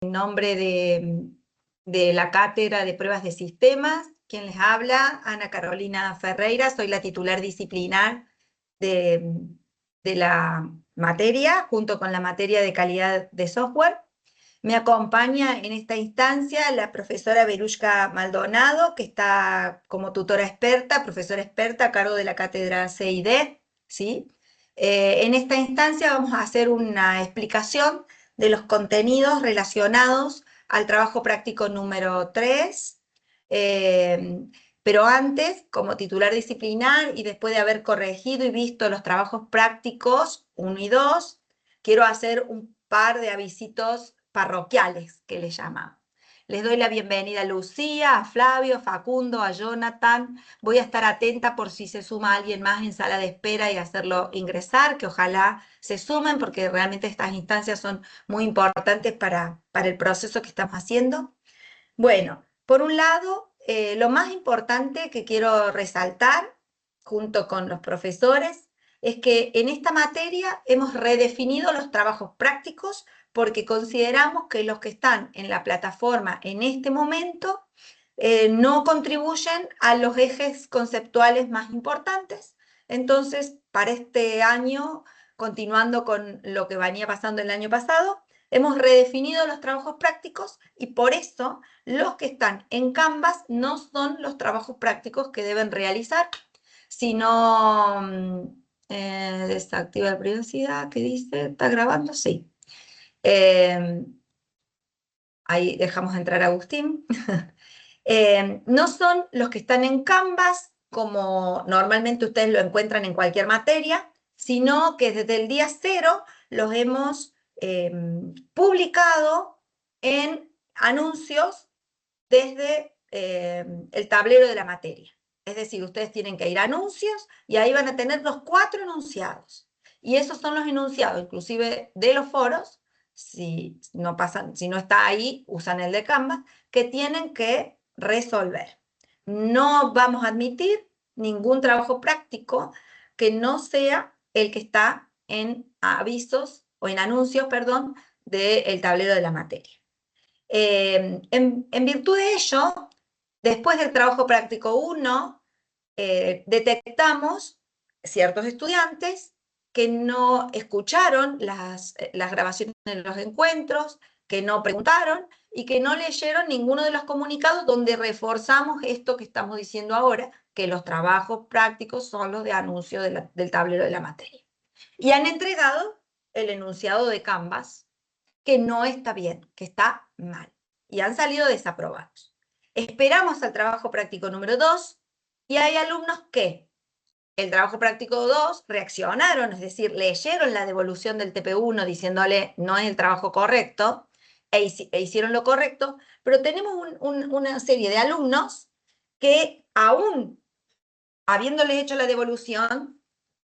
En nombre de la Cátedra de Pruebas de Sistemas, quien les habla, Ana Carolina Ferreira, soy la titular disciplinar de la materia, junto con la materia de calidad de software. Me acompaña en esta instancia la profesora Verushka Maldonado, que está como tutora experta, profesora experta a cargo de la cátedra CID, ¿sí? En esta instancia vamos a hacer una explicación de los contenidos relacionados al trabajo práctico número 3, pero antes, como titular disciplinar y después de haber corregido y visto los trabajos prácticos 1 y 2, quiero hacer un par de avisitos parroquiales, que le llamamos. Les doy la bienvenida a Lucía, a Flavio, a Facundo, a Jonathan. Voy a estar atenta por si se suma alguien más en sala de espera y hacerlo ingresar, que ojalá se sumen, porque realmente estas instancias son muy importantes para el proceso que estamos haciendo. Bueno, por un lado, lo más importante que quiero resaltar, junto con los profesores, es que en esta materia hemos redefinido los trabajos prácticos porque consideramos que los que están en la plataforma en este momento no contribuyen a los ejes conceptuales más importantes. Entonces, para este año, continuando con lo que venía pasando el año pasado, hemos redefinido los trabajos prácticos y por eso los que están en Canvas no son los trabajos prácticos que deben realizar, sino desactiva la privacidad, ¿qué dice? ¿Está grabando? Sí. Ahí dejamos entrar a Agustín. No son los que están en Canvas, como normalmente ustedes lo encuentran en cualquier materia, sino que desde el día 0 los hemos publicado en anuncios desde el tablero de la materia. Es decir, ustedes tienen que ir a anuncios y ahí van a tener los 4 enunciados. Y esos son los enunciados, inclusive de los foros, si no está ahí, usan el de Canvas, que tienen que resolver. No vamos a admitir ningún trabajo práctico que no sea el que está en avisos o en anuncios, perdón, del tablero de la materia. En virtud de ello, después del trabajo práctico 1, detectamos ciertos estudiantes que no escucharon las grabaciones de los encuentros, que no preguntaron y que no leyeron ninguno de los comunicados donde reforzamos esto que estamos diciendo ahora, que los trabajos prácticos son los de anuncio del tablero de la materia. Y han entregado el enunciado de Canvas, que no está bien, que está mal, y han salido desaprobados. Esperamos al trabajo práctico número 2, y hay alumnos que el trabajo práctico 2 reaccionaron, es decir, leyeron la devolución del TP1 diciéndole no es el trabajo correcto, e hicieron lo correcto, pero tenemos una serie de alumnos que aún habiéndoles hecho la devolución,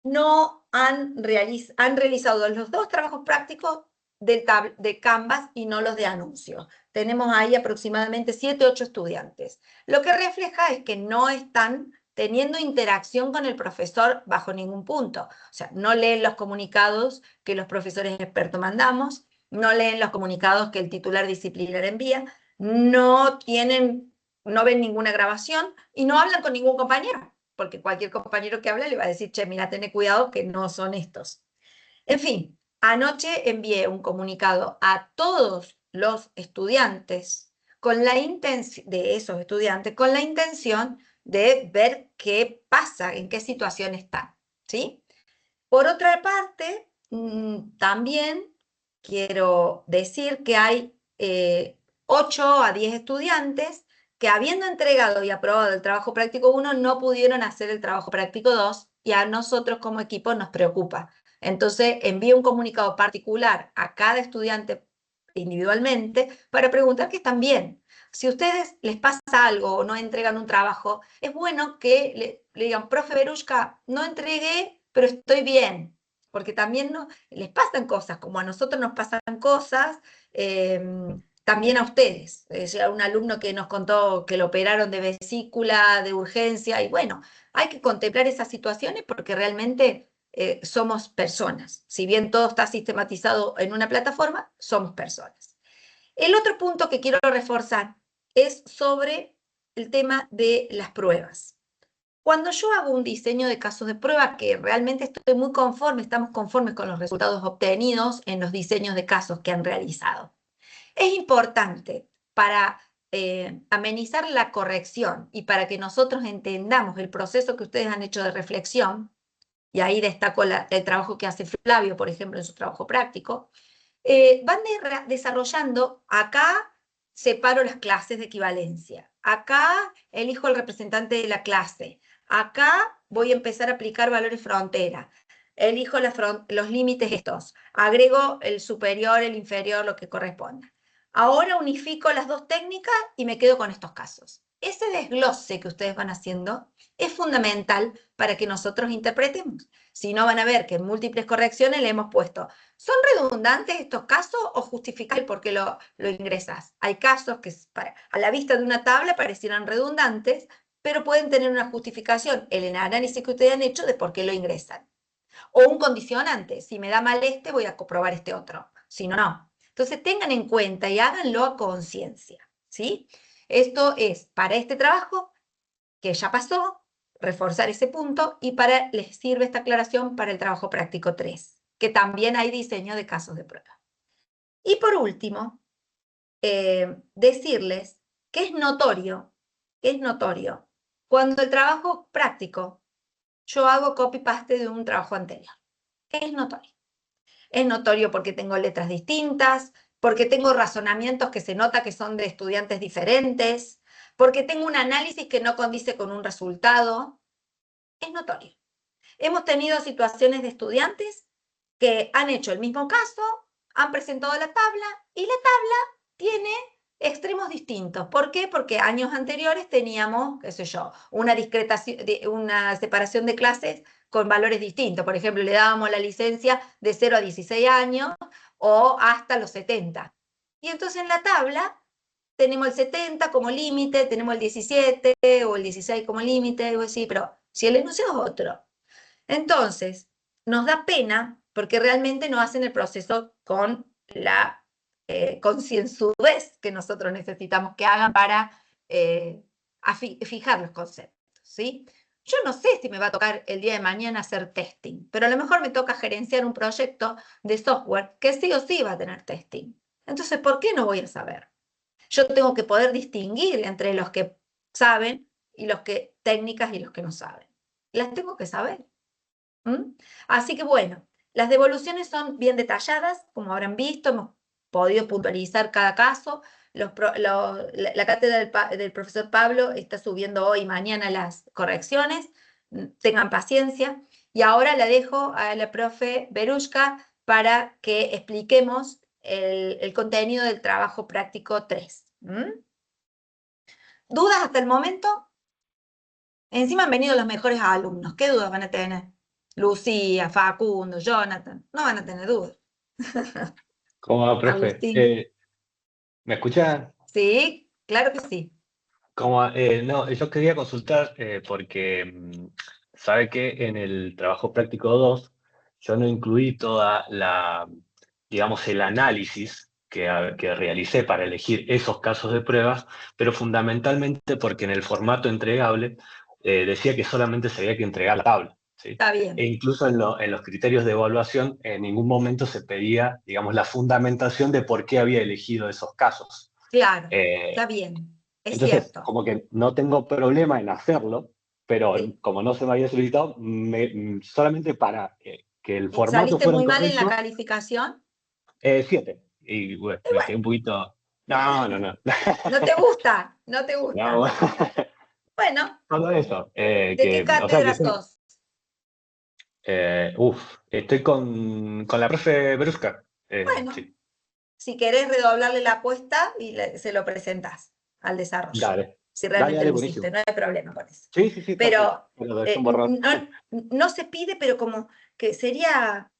no han realizado los 2 trabajos prácticos de Canvas y no los de anuncios. Tenemos ahí aproximadamente 7, 8 estudiantes. Lo que refleja es que no están teniendo interacción con el profesor bajo ningún punto. O sea, no leen los comunicados que los profesores expertos mandamos, no leen los comunicados que el titular disciplinar envía, no ven ninguna grabación y no hablan con ningún compañero, porque cualquier compañero que hable le va a decir, che, mira, ten cuidado que no son estos. En fin, anoche envié un comunicado a todos los estudiantes de esos estudiantes con la intención de ver qué pasa, en qué situación están, ¿sí? Por otra parte, también quiero decir que hay 8 a 10 estudiantes que habiendo entregado y aprobado el trabajo práctico 1 no pudieron hacer el trabajo práctico 2 y a nosotros como equipo nos preocupa. Entonces envío un comunicado particular a cada estudiante individualmente para preguntar que están bien. Si a ustedes les pasa algo o no entregan un trabajo, es bueno que le digan, profe Verushka, no entregué, pero estoy bien, porque también les pasan cosas, como a nosotros nos pasan cosas, también a ustedes. Un alumno que nos contó que lo operaron de vesícula, de urgencia, y bueno, hay que contemplar esas situaciones porque realmente somos personas. Si bien todo está sistematizado en una plataforma, somos personas. El otro punto que quiero reforzar es sobre el tema de las pruebas. Cuando yo hago un diseño de casos de prueba, que realmente estoy muy conforme, estamos conformes con los resultados obtenidos en los diseños de casos que han realizado. Es importante para amenizar la corrección y para que nosotros entendamos el proceso que ustedes han hecho de reflexión, y ahí destaco el trabajo que hace Flavio, por ejemplo, en su trabajo práctico, van desarrollando, acá separo las clases de equivalencia, acá elijo el representante de la clase, acá voy a empezar a aplicar valores frontera, elijo los límites estos, agrego el superior, el inferior, lo que corresponda. Ahora unifico las dos técnicas y me quedo con estos casos. Ese desglose que ustedes van haciendo es fundamental para que nosotros interpretemos. Si no, van a ver que en múltiples correcciones le hemos puesto, ¿son redundantes estos casos o justificáis por qué lo ingresás? Hay casos que a la vista de una tabla parecieran redundantes, pero pueden tener una justificación en el análisis que ustedes han hecho de por qué lo ingresan. O un condicionante, si me da mal este, voy a comprobar este otro, si no, no. Entonces tengan en cuenta y háganlo a conciencia, ¿sí? Esto es para este trabajo que ya pasó, reforzar ese punto, y les sirve esta aclaración para el trabajo práctico 3, que también hay diseño de casos de prueba. Y por último, decirles que es notorio, cuando el trabajo práctico yo hago copy-paste de un trabajo anterior. Es notorio. Es notorio porque tengo letras distintas, porque tengo razonamientos que se nota que son de estudiantes diferentes, porque tengo un análisis que no condice con un resultado. Es notorio. Hemos tenido situaciones de estudiantes que han hecho el mismo caso, han presentado la tabla y la tabla tiene extremos distintos. ¿Por qué? Porque años anteriores teníamos, qué sé yo, una separación de clases con valores distintos. Por ejemplo, le dábamos la licencia de 0 a 16 años o hasta los 70. Y entonces en la tabla tenemos el 70 como límite, tenemos el 17 o el 16 como límite, algo así, pero si el enunciado es otro. Entonces, nos da pena porque realmente no hacen el proceso con la concienzudez que nosotros necesitamos que hagan para fijar los conceptos, ¿sí? Yo no sé si me va a tocar el día de mañana hacer testing, pero a lo mejor me toca gerenciar un proyecto de software que sí o sí va a tener testing. Entonces, ¿por qué no voy a saber? Yo tengo que poder distinguir entre los que saben y los que técnicas y los que no saben. Las tengo que saber. ¿Mm? Así que bueno, las devoluciones son bien detalladas, como habrán visto, hemos podido puntualizar cada caso. La cátedra del profesor Pablo está subiendo hoy y mañana las correcciones, tengan paciencia. Y ahora la dejo a la profe Berushka para que expliquemos el contenido del trabajo práctico 3. ¿Dudas hasta el momento? Encima han venido los mejores alumnos. ¿Qué dudas van a tener? Lucía, Facundo, Jonathan. No van a tener dudas. ¿Cómo va, profe? Agustín. ¿Me escucha? Sí, claro que sí. No, yo quería consultar porque sabe que en el trabajo práctico 2 yo no incluí toda digamos, el análisis que realicé para elegir esos casos de pruebas, pero fundamentalmente porque en el formato entregable decía que solamente se había que entregar la tabla, ¿sí? Está E bien. incluso en los criterios de evaluación en ningún momento se pedía, digamos, la fundamentación de por qué había elegido esos casos. Claro, Eh, está bien. Es entonces, cierto. como que no tengo problema en hacerlo, pero Sí. como no se me había solicitado, solamente para que el formato ¿Saliste fuera muy mal en la correcto, calificación? 7. Y bueno, Y me quedé bueno, un poquito. No, no, no. no te gusta, no te No, gusta. Bueno, todo eso. ¿de qué O sea, cátedra sos? estoy con la profe Brusca. Bueno, Sí, si querés redoblarle la apuesta y se lo presentás al desarrollo, dale. si Dale, realmente dale, lo hiciste, buenísimo. no hay problema con eso. Sí, sí, sí, perfecto. Pero Me lo dejé un borrón. no se pide, pero como que sería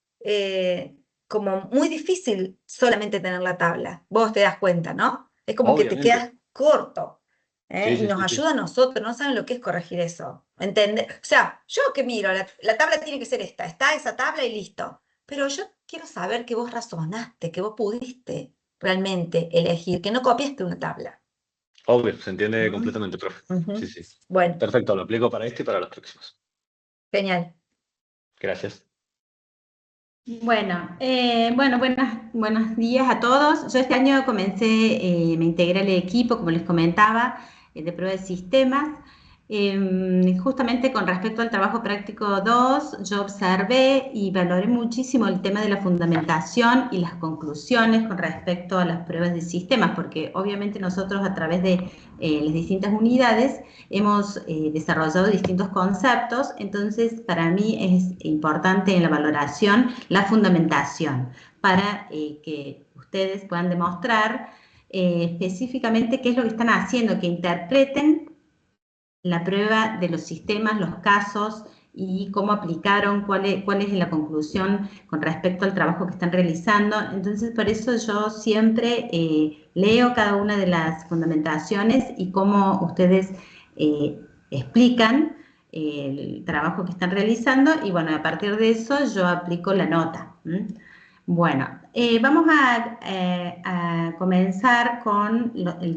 como muy difícil solamente tener la tabla. Vos te das cuenta, ¿no? Es como que te Obviamente. quedas corto. Sí, Y sí, nos sí, sí. ayuda a nosotros, no saben lo que es corregir eso. ¿Entendés? O sea, yo que miro, la tabla tiene que ser esta, está esa tabla y listo. Pero yo quiero saber que vos razonaste, que vos pudiste. realmente elegir, que no copiaste una tabla. Obvio, se entiende completamente, profe. Ujú. Sí, sí. Bueno, Perfecto, lo aplico para este y para los próximos. genial. Gracias. Bueno, buenos días a todos. Yo este año me integré al equipo, como les comentaba, de prueba de sistemas. Justamente con respecto al trabajo práctico 2, yo observé y valoré muchísimo el tema de la fundamentación y las conclusiones con respecto a las pruebas de sistemas, porque obviamente nosotros a través de las distintas unidades hemos desarrollado distintos conceptos, entonces para mí es importante en la valoración la fundamentación para que ustedes puedan demostrar específicamente qué es lo que están haciendo, que interpreten la prueba de los sistemas, los casos y cómo aplicaron, cuál es la conclusión con respecto al trabajo que están realizando. Entonces, por eso yo siempre leo cada una de las fundamentaciones y cómo ustedes explican el trabajo que están realizando y bueno, a partir de eso yo aplico la nota. Bueno, vamos a comenzar con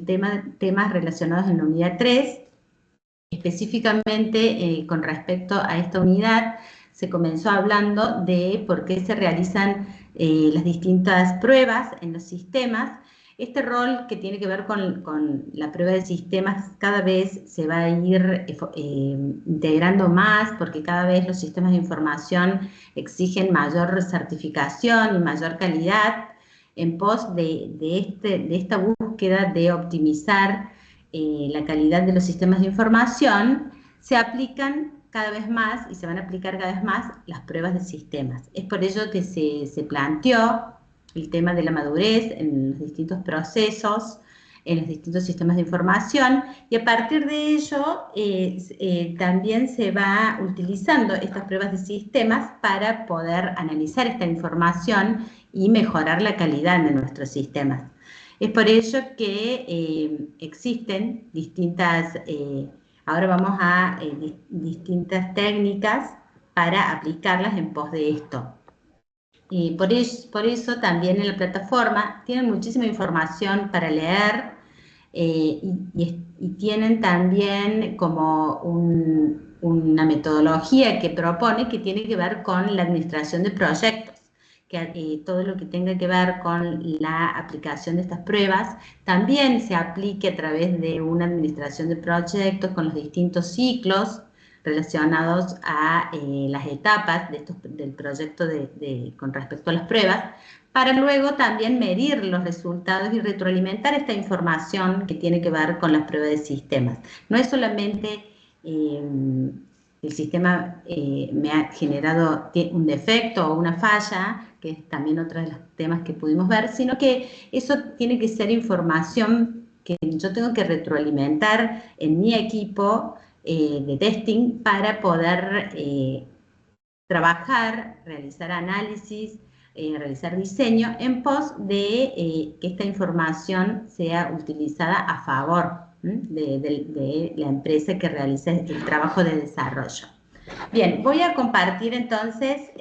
temas relacionados en la unidad 3. Específicamente con respecto a esta unidad, se comenzó hablando de por qué se realizan las distintas pruebas en los sistemas. Este rol que tiene que ver con la prueba de sistemas cada vez se va a ir integrando más porque cada vez los sistemas de información exigen mayor certificación y mayor calidad en pos de esta búsqueda de optimizar la calidad de los sistemas de información, se aplican cada vez más y se van a aplicar cada vez más las pruebas de sistemas. Es por ello que se planteó el tema de la madurez en los distintos procesos, en los distintos sistemas de información y a partir de ello también se va utilizando estas pruebas de sistemas para poder analizar esta información y mejorar la calidad de nuestros sistemas. Es por ello que existen distintas, ahora vamos a distintas técnicas para aplicarlas en pos de esto. Y por eso también en la plataforma tienen muchísima información para leer y tienen también como una metodología que propone que tiene que ver con la administración de proyectos. Que todo lo que tenga que ver con la aplicación de estas pruebas también se aplique a través de una administración de proyectos con los distintos ciclos relacionados a las etapas del proyecto con respecto a las pruebas, para luego también medir los resultados y retroalimentar esta información que tiene que ver con las pruebas de sistemas. No es solamente el sistema me ha generado un defecto o una falla, que es también otro de los temas que pudimos ver, sino que eso tiene que ser información que yo tengo que retroalimentar en mi equipo de testing para poder trabajar, realizar análisis, realizar diseño en pos de que esta información sea utilizada a favor de la empresa que realiza el trabajo de desarrollo. Bien, voy a compartir entonces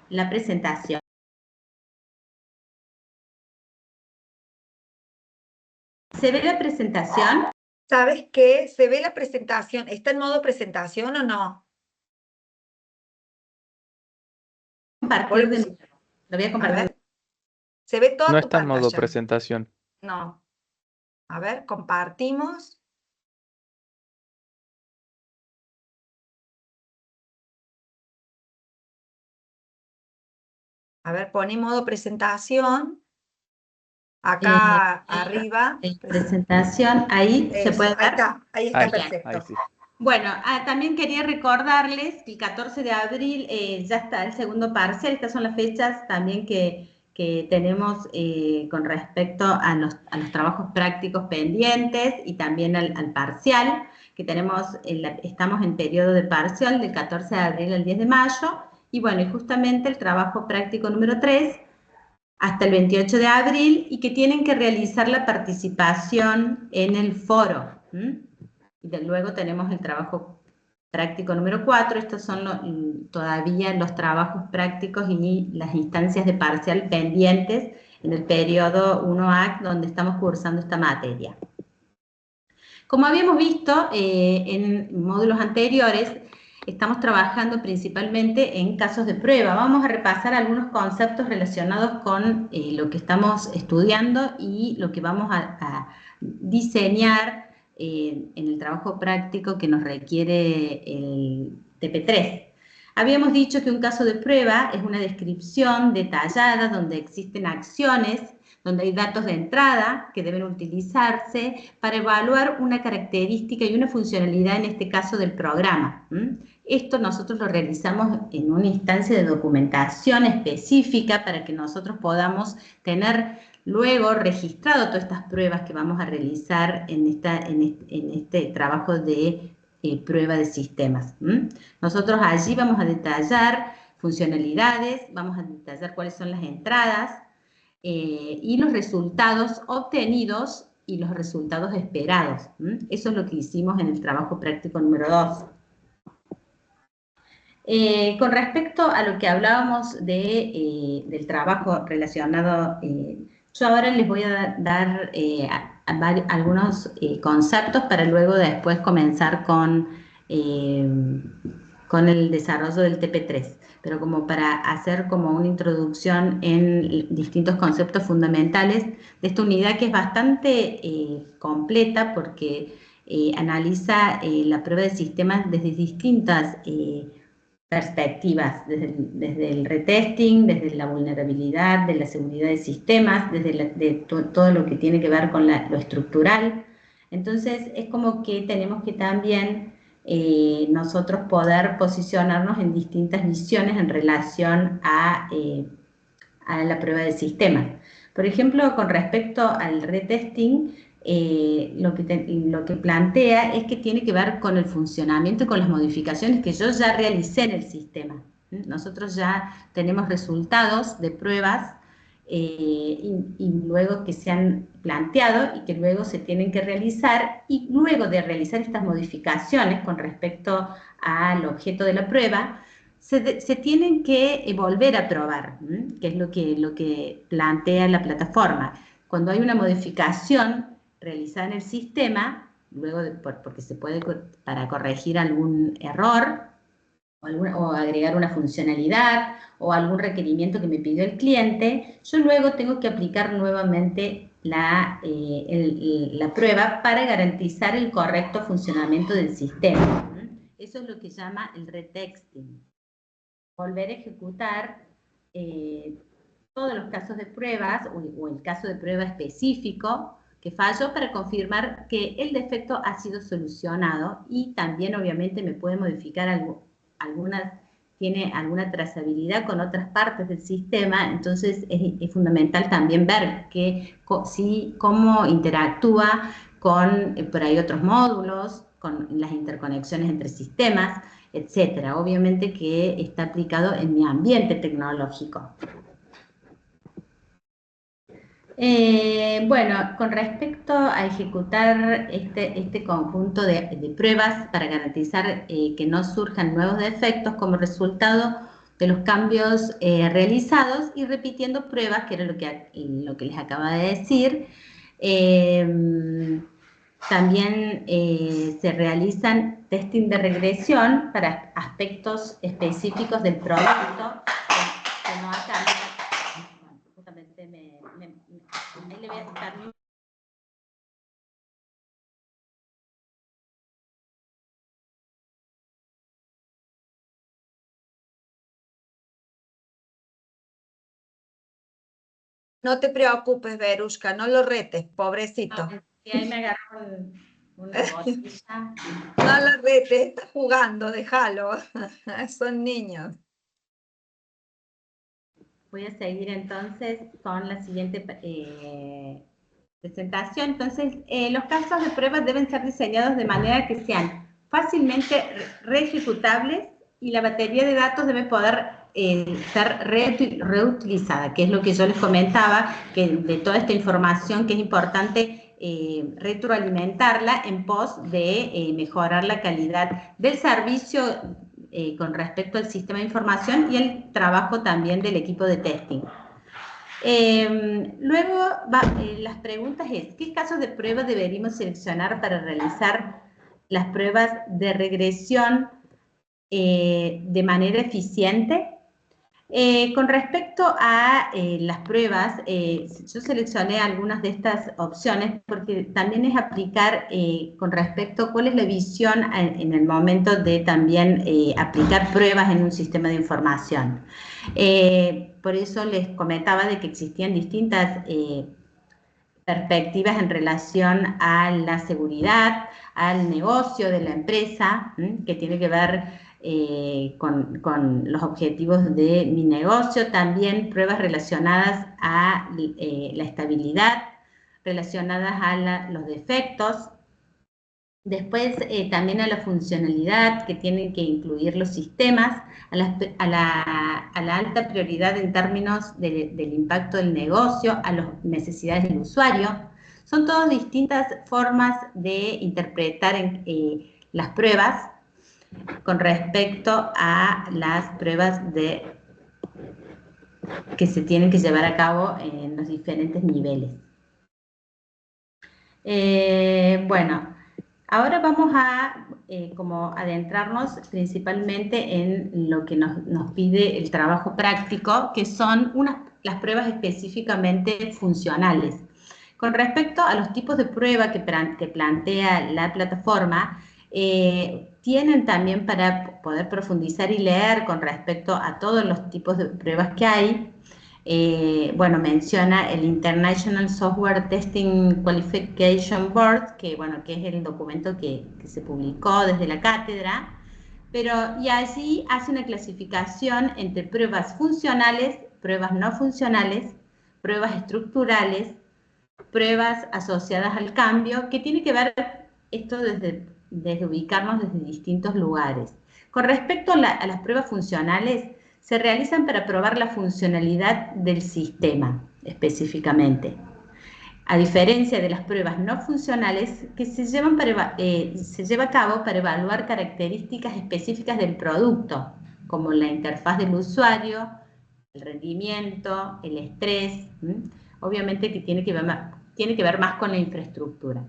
la presentación. ¿Se ve la presentación? ¿Sabes qué? ¿Se ve la presentación? ¿Está en modo presentación o no? Compartir de nuevo. Lo voy a A compartir. ver. ¿Se ve toda No tu está en modo pantalla? presentación. No. A ver, compartimos. A ver, poné modo presentación. Acá arriba. Presentación, ahí se Eso, puede ver. ahí está Ahí, perfecto. ahí sí. Bueno, también quería recordarles que el 14 de abril ya está el segundo parcial. Estas son las fechas también que tenemos con respecto a los trabajos prácticos pendientes y también al parcial, que estamos en periodo de parcial del 14 de abril al 10 de mayo. Y bueno, y justamente el trabajo práctico número 3 hasta el 28 de abril y que tienen que realizar la participación en el foro. Y luego tenemos el trabajo práctico número 4. Estos son todavía los trabajos prácticos y las instancias de parcial pendientes en el periodo 1A, donde estamos cursando esta materia. Como habíamos visto en módulos anteriores, estamos trabajando principalmente en casos de prueba. Vamos a repasar algunos conceptos relacionados con lo que estamos estudiando y lo que vamos a diseñar en el trabajo práctico que nos requiere el TP3. Habíamos dicho que un caso de prueba es una descripción detallada donde existen acciones, donde hay datos de entrada que deben utilizarse para evaluar una característica y una funcionalidad, en este caso del programa. Esto nosotros lo realizamos en una instancia de documentación específica para que nosotros podamos tener luego registrado todas estas pruebas que vamos a realizar en este trabajo de prueba de sistemas. Nosotros allí vamos a detallar funcionalidades, vamos a detallar cuáles son las entradas, y los resultados obtenidos y los resultados esperados. Eso es lo que hicimos en el trabajo práctico número 2. Con respecto a lo que hablábamos del trabajo relacionado, yo ahora les voy a dar algunos conceptos para luego después comenzar con el desarrollo del TP3. Pero como para hacer como una introducción en distintos conceptos fundamentales de esta unidad, que es bastante completa porque analiza la prueba de sistemas desde distintas perspectivas, desde el retesting, desde la vulnerabilidad, de la seguridad de sistemas, desde todo lo que tiene que ver con lo estructural. Entonces es como que tenemos que también nosotros poder posicionarnos en distintas visiones en relación a la prueba de sistemas. Por ejemplo, con respecto al retesting, lo que plantea es que tiene que ver con el funcionamiento y con las modificaciones que yo ya realicé en el sistema. Nosotros ya tenemos resultados de pruebas y luego que se han planteado y que luego se tienen que realizar, y luego de realizar estas modificaciones con respecto al objeto de la prueba, se tienen que volver a probar, que es lo que plantea la plataforma. Cuando hay una modificación realizada en el sistema, luego porque se puede, para corregir algún error, o agregar una funcionalidad o algún requerimiento que me pidió el cliente, yo luego tengo que aplicar nuevamente la prueba para garantizar el correcto funcionamiento del sistema. Eso es lo que llama el retexting. Volver a ejecutar todos los casos de pruebas o el caso de prueba específico que falló para confirmar que el defecto ha sido solucionado, y también obviamente me puede modificar tiene alguna trazabilidad con otras partes del sistema. Entonces es fundamental también ver cómo interactúa con por ahí otros módulos, con las interconexiones entre sistemas, etcétera. Obviamente que está aplicado en mi ambiente tecnológico. Bueno, con respecto a ejecutar este conjunto de pruebas para garantizar que no surjan nuevos defectos como resultado de los cambios realizados, y repitiendo pruebas, que era lo que les acaba de decir, también se realizan testing de regresión para aspectos específicos del producto que no ha cambiado. Justamente ahí le voy a estar. No te preocupes, Verushka, no lo retes, pobrecito. Sí, ahí me agarró una botella. No lo retes, está jugando, déjalo. Son niños. Voy a seguir entonces con la siguiente presentación. Entonces, los casos de pruebas deben ser diseñados de manera que sean fácilmente reejecutables, y la batería de datos debe poder ser reutilizada, que es lo que yo les comentaba, que de toda esta información que es importante retroalimentarla en pos de mejorar la calidad del servicio con respecto al sistema de información y el trabajo también del equipo de testing. Luego, las preguntas es, ¿qué casos de prueba deberíamos seleccionar para realizar las pruebas de regresión de manera eficiente? Con respecto a las pruebas, yo seleccioné algunas de estas opciones porque también es aplicar con respecto a cuál es la visión en el momento de también aplicar pruebas en un sistema de información. Por eso les comentaba de que existían distintas perspectivas en relación a la seguridad, al negocio de la empresa, que tiene que ver con los objetivos de mi negocio, también pruebas relacionadas a la estabilidad, relacionadas a los defectos, después también a la funcionalidad que tienen que incluir los sistemas, a la alta prioridad en términos del impacto del negocio, a las necesidades del usuario. Son todas distintas formas de interpretar las pruebas con respecto a las pruebas que se tienen que llevar a cabo en los diferentes niveles. Bueno, ahora vamos a como adentrarnos principalmente en lo que nos pide el trabajo práctico, que son las pruebas específicamente funcionales. Con respecto a los tipos de prueba que plantea la plataforma, tienen también para poder profundizar y leer con respecto a todos los tipos de pruebas que hay. Bueno, menciona el International Software Testing Qualification Board, que es el documento que se publicó desde la cátedra, y allí hace una clasificación entre pruebas funcionales, pruebas no funcionales, pruebas estructurales, pruebas asociadas al cambio, que tiene que ver esto desde ubicarnos desde distintos lugares. Con respecto a las pruebas funcionales, se realizan para probar la funcionalidad del sistema, específicamente. A diferencia de las pruebas no funcionales que se lleva a cabo para evaluar características específicas del producto, como la interfaz del usuario, el rendimiento, el estrés, obviamente que tiene que ver más con la infraestructura.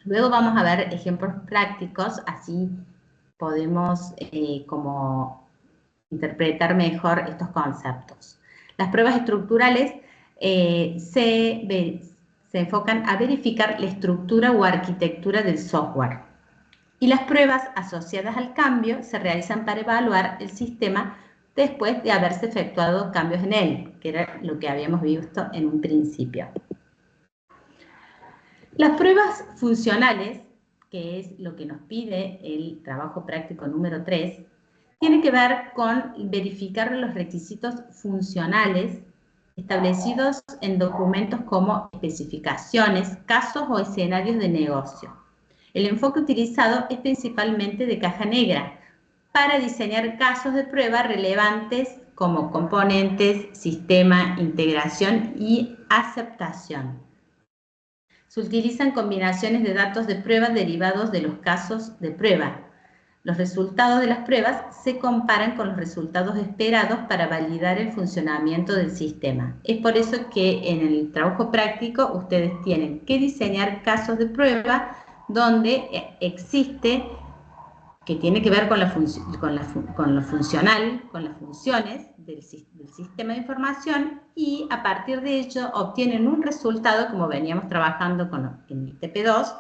Luego vamos a ver ejemplos prácticos, así podemos como interpretar mejor estos conceptos. Las pruebas estructurales se enfocan a verificar la estructura o arquitectura del software. Y las pruebas asociadas al cambio se realizan para evaluar el sistema después de haberse efectuado cambios en él, que era lo que habíamos visto en un principio. Las pruebas funcionales, que es lo que nos pide el trabajo práctico número 3, tiene que ver con verificar los requisitos funcionales establecidos en documentos como especificaciones, casos o escenarios de negocio. El enfoque utilizado es principalmente de caja negra para diseñar casos de prueba relevantes como componentes, sistema, integración y aceptación. Se utilizan combinaciones de datos de prueba derivados de los casos de prueba. Los resultados de las pruebas se comparan con los resultados esperados para validar el funcionamiento del sistema. Es por eso que en el trabajo práctico ustedes tienen que diseñar casos de prueba donde existe, que tiene que ver con lo funcional, con las funciones del sistema de información, y a partir de ello obtienen un resultado, como veníamos trabajando en el TP2,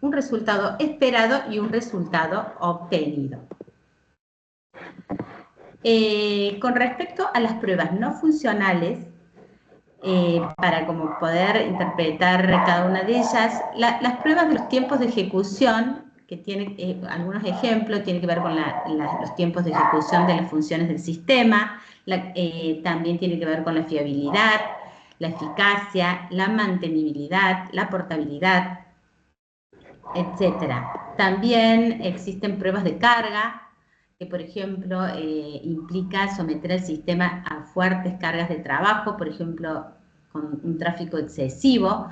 un resultado esperado y un resultado obtenido. Con respecto a las pruebas no funcionales, para como poder interpretar cada una de ellas, las pruebas de los tiempos de ejecución, que tiene algunos ejemplos, tiene que ver con los tiempos de ejecución de las funciones del sistema, también tiene que ver con la fiabilidad, la eficacia, la mantenibilidad, la portabilidad, etcétera. También existen pruebas de carga, que por ejemplo implica someter al sistema a fuertes cargas de trabajo, por ejemplo con un tráfico excesivo,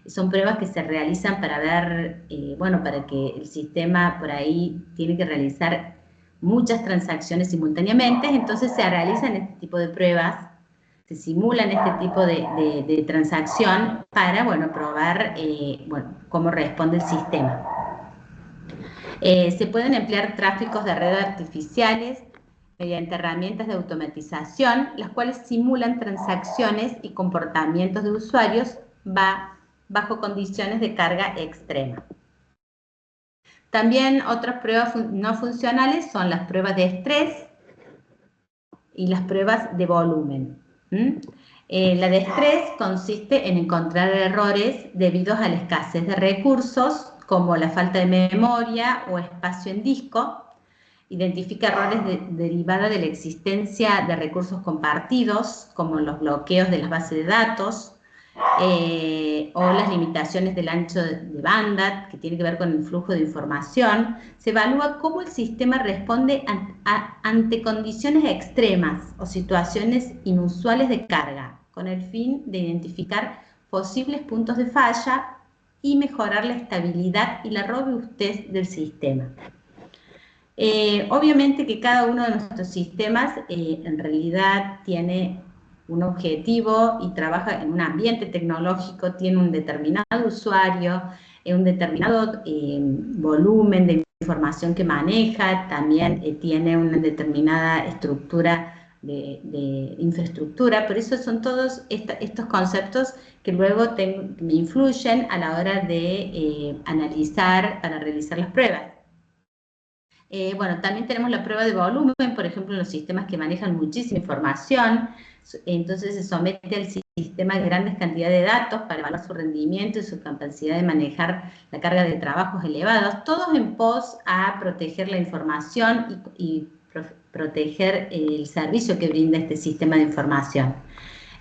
Son pruebas que se realizan para ver, bueno, para que el sistema por ahí tiene que realizar muchas transacciones simultáneamente, entonces se realizan este tipo de pruebas, se simulan este tipo de transacción para, bueno, probar, bueno, cómo responde el sistema. Se pueden emplear tráficos de red artificiales mediante herramientas de automatización, las cuales simulan transacciones y comportamientos de usuarios bajo condiciones de carga extrema. También otras pruebas no funcionales son las pruebas de estrés y las pruebas de volumen. La de estrés consiste en encontrar errores debido a la escasez de recursos, como la falta de memoria o espacio en disco. Identifica errores derivados de la existencia de recursos compartidos, como los bloqueos de las bases de datos, o las limitaciones del ancho de banda, que tiene que ver con el flujo de información. Se evalúa cómo el sistema responde ante condiciones extremas o situaciones inusuales de carga, con el fin de identificar posibles puntos de falla y mejorar la estabilidad y la robustez del sistema. Obviamente que cada uno de nuestros sistemas en realidad tiene un objetivo y trabaja en un ambiente tecnológico, tiene un determinado usuario, un determinado volumen de información que maneja, también tiene una determinada estructura de infraestructura. Por eso son todos estos conceptos que luego me influyen a la hora de analizar para realizar las pruebas. Bueno, también tenemos la prueba de volumen, por ejemplo, en los sistemas que manejan muchísima información, entonces se somete al sistema grandes cantidades de datos para evaluar su rendimiento y su capacidad de manejar la carga de trabajos elevados, todos en pos a proteger la información y proteger el servicio que brinda este sistema de información.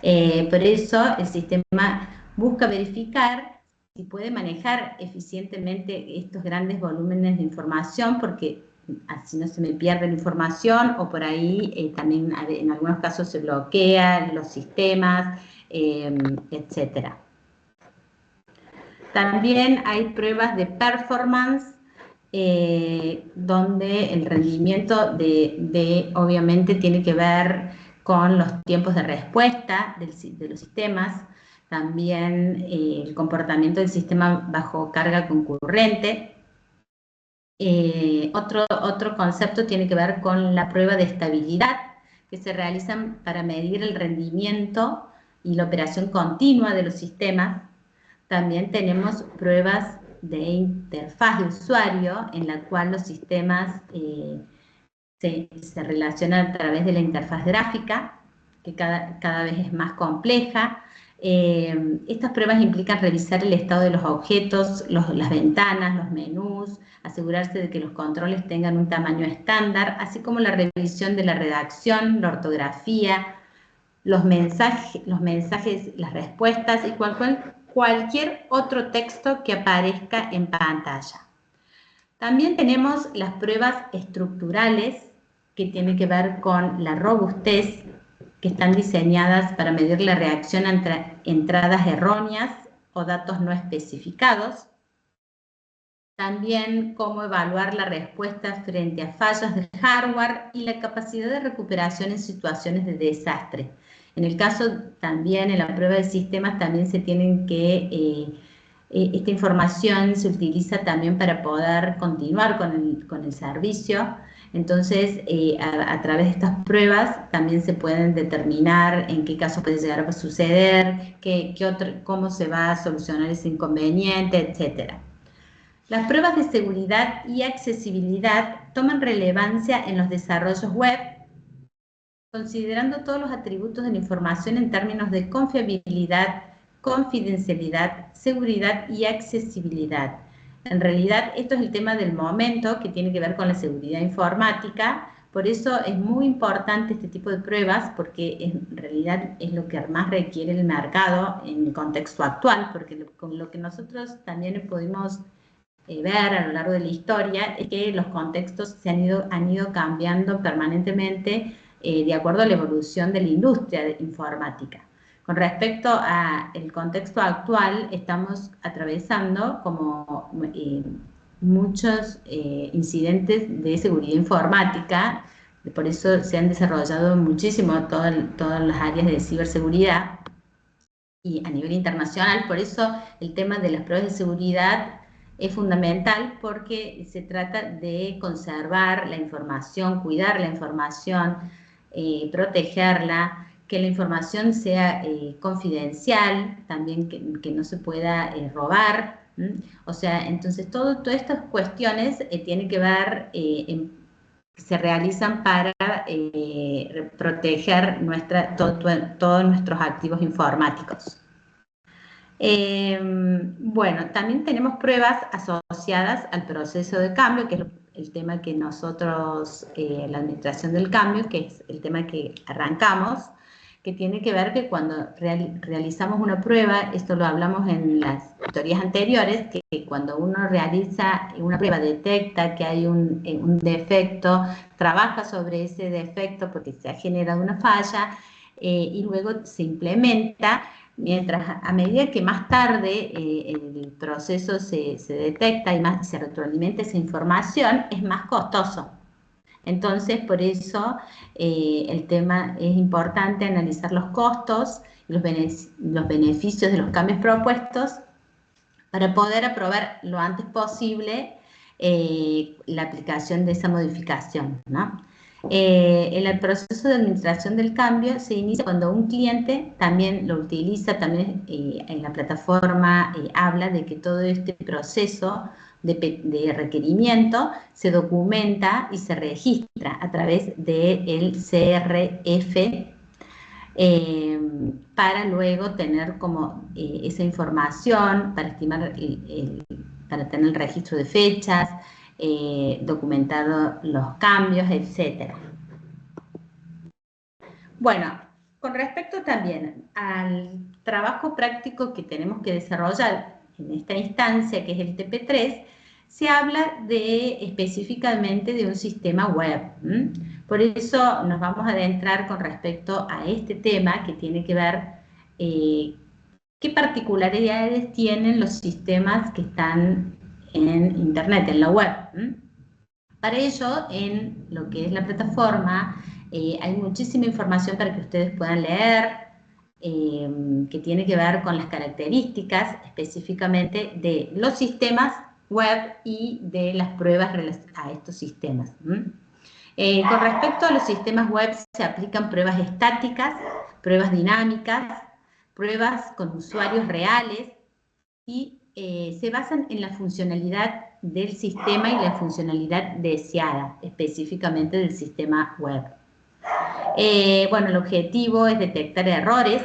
Por eso el sistema busca verificar si puede manejar eficientemente estos grandes volúmenes de información, porque así no se me pierde la información, o por ahí también en algunos casos se bloquean los sistemas, etc. También hay pruebas de performance, donde el rendimiento obviamente tiene que ver con los tiempos de respuesta de los sistemas, también el comportamiento del sistema bajo carga concurrente. Otro concepto tiene que ver con la prueba de estabilidad, que se realizan para medir el rendimiento y la operación continua de los sistemas. También tenemos pruebas de interfaz de usuario, en la cual los sistemas se relacionan a través de la interfaz gráfica, que cada vez es más compleja. Estas pruebas implican revisar el estado de los objetos, las ventanas, los menús, asegurarse de que los controles tengan un tamaño estándar, así como la revisión de la redacción, la ortografía, los mensajes, las respuestas y cualquier otro texto que aparezca en pantalla. También tenemos las pruebas estructurales, que tienen que ver con la robustez, que están diseñadas para medir la reacción ante entradas erróneas o datos no especificados. También cómo evaluar la respuesta frente a fallas del hardware y la capacidad de recuperación en situaciones de desastre. En el caso también, en la prueba de sistemas, también se tienen que, esta información se utiliza también para poder continuar con el servicio. Entonces, a través de estas pruebas también se pueden determinar en qué caso puede llegar a suceder, cómo se va a solucionar ese inconveniente, etc. Las pruebas de seguridad y accesibilidad toman relevancia en los desarrollos web, considerando todos los atributos de la información en términos de confiabilidad, confidencialidad, seguridad y accesibilidad. En realidad, esto es el tema del momento, que tiene que ver con la seguridad informática. Por eso es muy importante este tipo de pruebas, porque en realidad es lo que más requiere el mercado en el contexto actual, porque con lo que nosotros también pudimos ver a lo largo de la historia es que los contextos han ido cambiando permanentemente de acuerdo a la evolución de la industria informática. Con respecto al contexto actual, estamos atravesando como muchos incidentes de seguridad informática, por eso se han desarrollado muchísimo todas las áreas de ciberseguridad y a nivel internacional. Por eso el tema de las pruebas de seguridad es fundamental, porque se trata de conservar la información, cuidar la información, protegerla, que la información sea confidencial, también que no se pueda robar. O sea, entonces todas estas cuestiones tienen que ver, se realizan para proteger todos nuestros activos informáticos. Bueno, también tenemos pruebas asociadas al proceso de cambio, que es el tema que nosotros, la administración del cambio, que es el tema que arrancamos, que tiene que ver que cuando realizamos una prueba, esto lo hablamos en las tutorías anteriores, que cuando uno realiza una prueba, detecta que hay un defecto, trabaja sobre ese defecto porque se ha generado una falla, y luego se implementa. Mientras, a medida que más tarde el proceso se detecta y más se retroalimenta esa información, es más costoso. Entonces, por eso el tema es importante analizar los costos y los beneficios de los cambios propuestos para poder aprobar lo antes posible la aplicación de esa modificación, ¿no? El proceso de administración del cambio se inicia cuando un cliente también lo utiliza, también en la plataforma habla de que todo este proceso de requerimiento se documenta y se registra a través del CRF, para luego tener como esa información para estimar, para tener el registro de fechas, documentado los cambios, etc. Bueno, con respecto también al trabajo práctico que tenemos que desarrollar en esta instancia, que es el TP3, se habla específicamente de un sistema web. Por eso nos vamos a adentrar con respecto a este tema, que tiene que ver qué particularidades tienen los sistemas que están en Internet, en la web. Para ello, en lo que es la plataforma, hay muchísima información para que ustedes puedan leer, que tiene que ver con las características específicamente de los sistemas web y de las pruebas a estos sistemas. Con respecto a los sistemas web, se aplican pruebas estáticas, pruebas dinámicas, pruebas con usuarios reales, y se basan en la funcionalidad del sistema y la funcionalidad deseada, específicamente del sistema web. Bueno, el objetivo es detectar errores.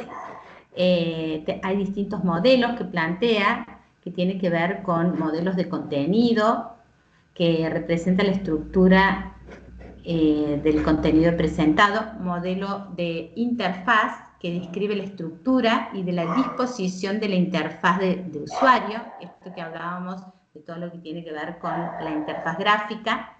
Hay distintos modelos que plantea, que tiene que ver con modelos de contenido, que representa la estructura del contenido presentado, modelo de interfaz, que describe la estructura y de la disposición de la interfaz de usuario, esto que hablábamos de todo lo que tiene que ver con la interfaz gráfica.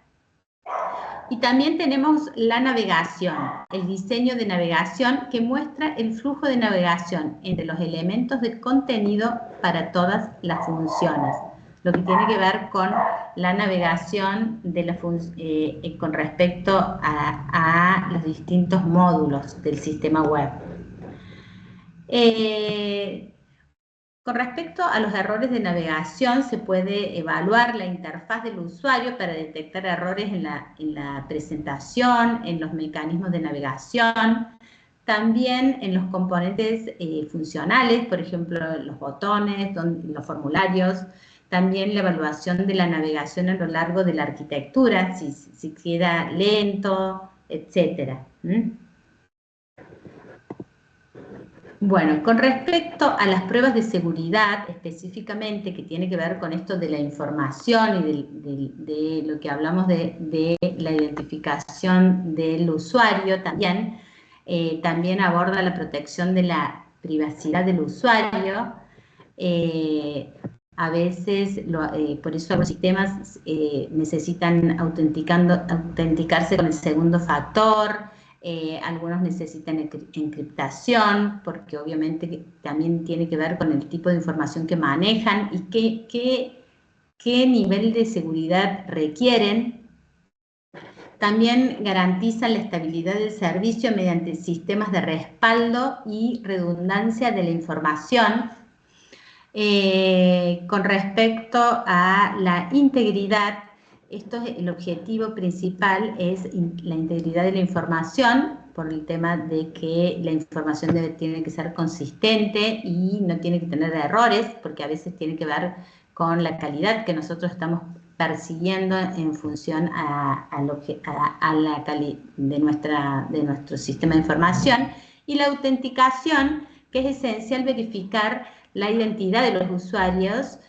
Y también tenemos la navegación, el diseño de navegación, que muestra el flujo de navegación entre los elementos de contenido para todas las funciones, lo que tiene que ver con la navegación de con respecto a los distintos módulos del sistema web. Con respecto a los errores de navegación, se puede evaluar la interfaz del usuario para detectar errores en la presentación, en los mecanismos de navegación, también en los componentes funcionales, por ejemplo, los botones, los formularios, también la evaluación de la navegación a lo largo de la arquitectura, si queda lento, etc. Bueno, con respecto a las pruebas de seguridad, específicamente, que tiene que ver con esto de la información y de lo que hablamos de la identificación del usuario, también aborda la protección de la privacidad del usuario. A veces, por eso los sistemas necesitan autenticarse con el segundo factor, algunos necesitan encriptación, porque obviamente también tiene que ver con el tipo de información que manejan y qué nivel de seguridad requieren. También garantizan la estabilidad del servicio mediante sistemas de respaldo y redundancia de la información. Con respecto a la integridad, el objetivo principal es la integridad de la información, por el tema de que la información tiene que ser consistente y no tiene que tener errores, porque a veces tiene que ver con la calidad que nosotros estamos persiguiendo en función de nuestro sistema de información, y la autenticación, que es esencial verificar la identidad de los usuarios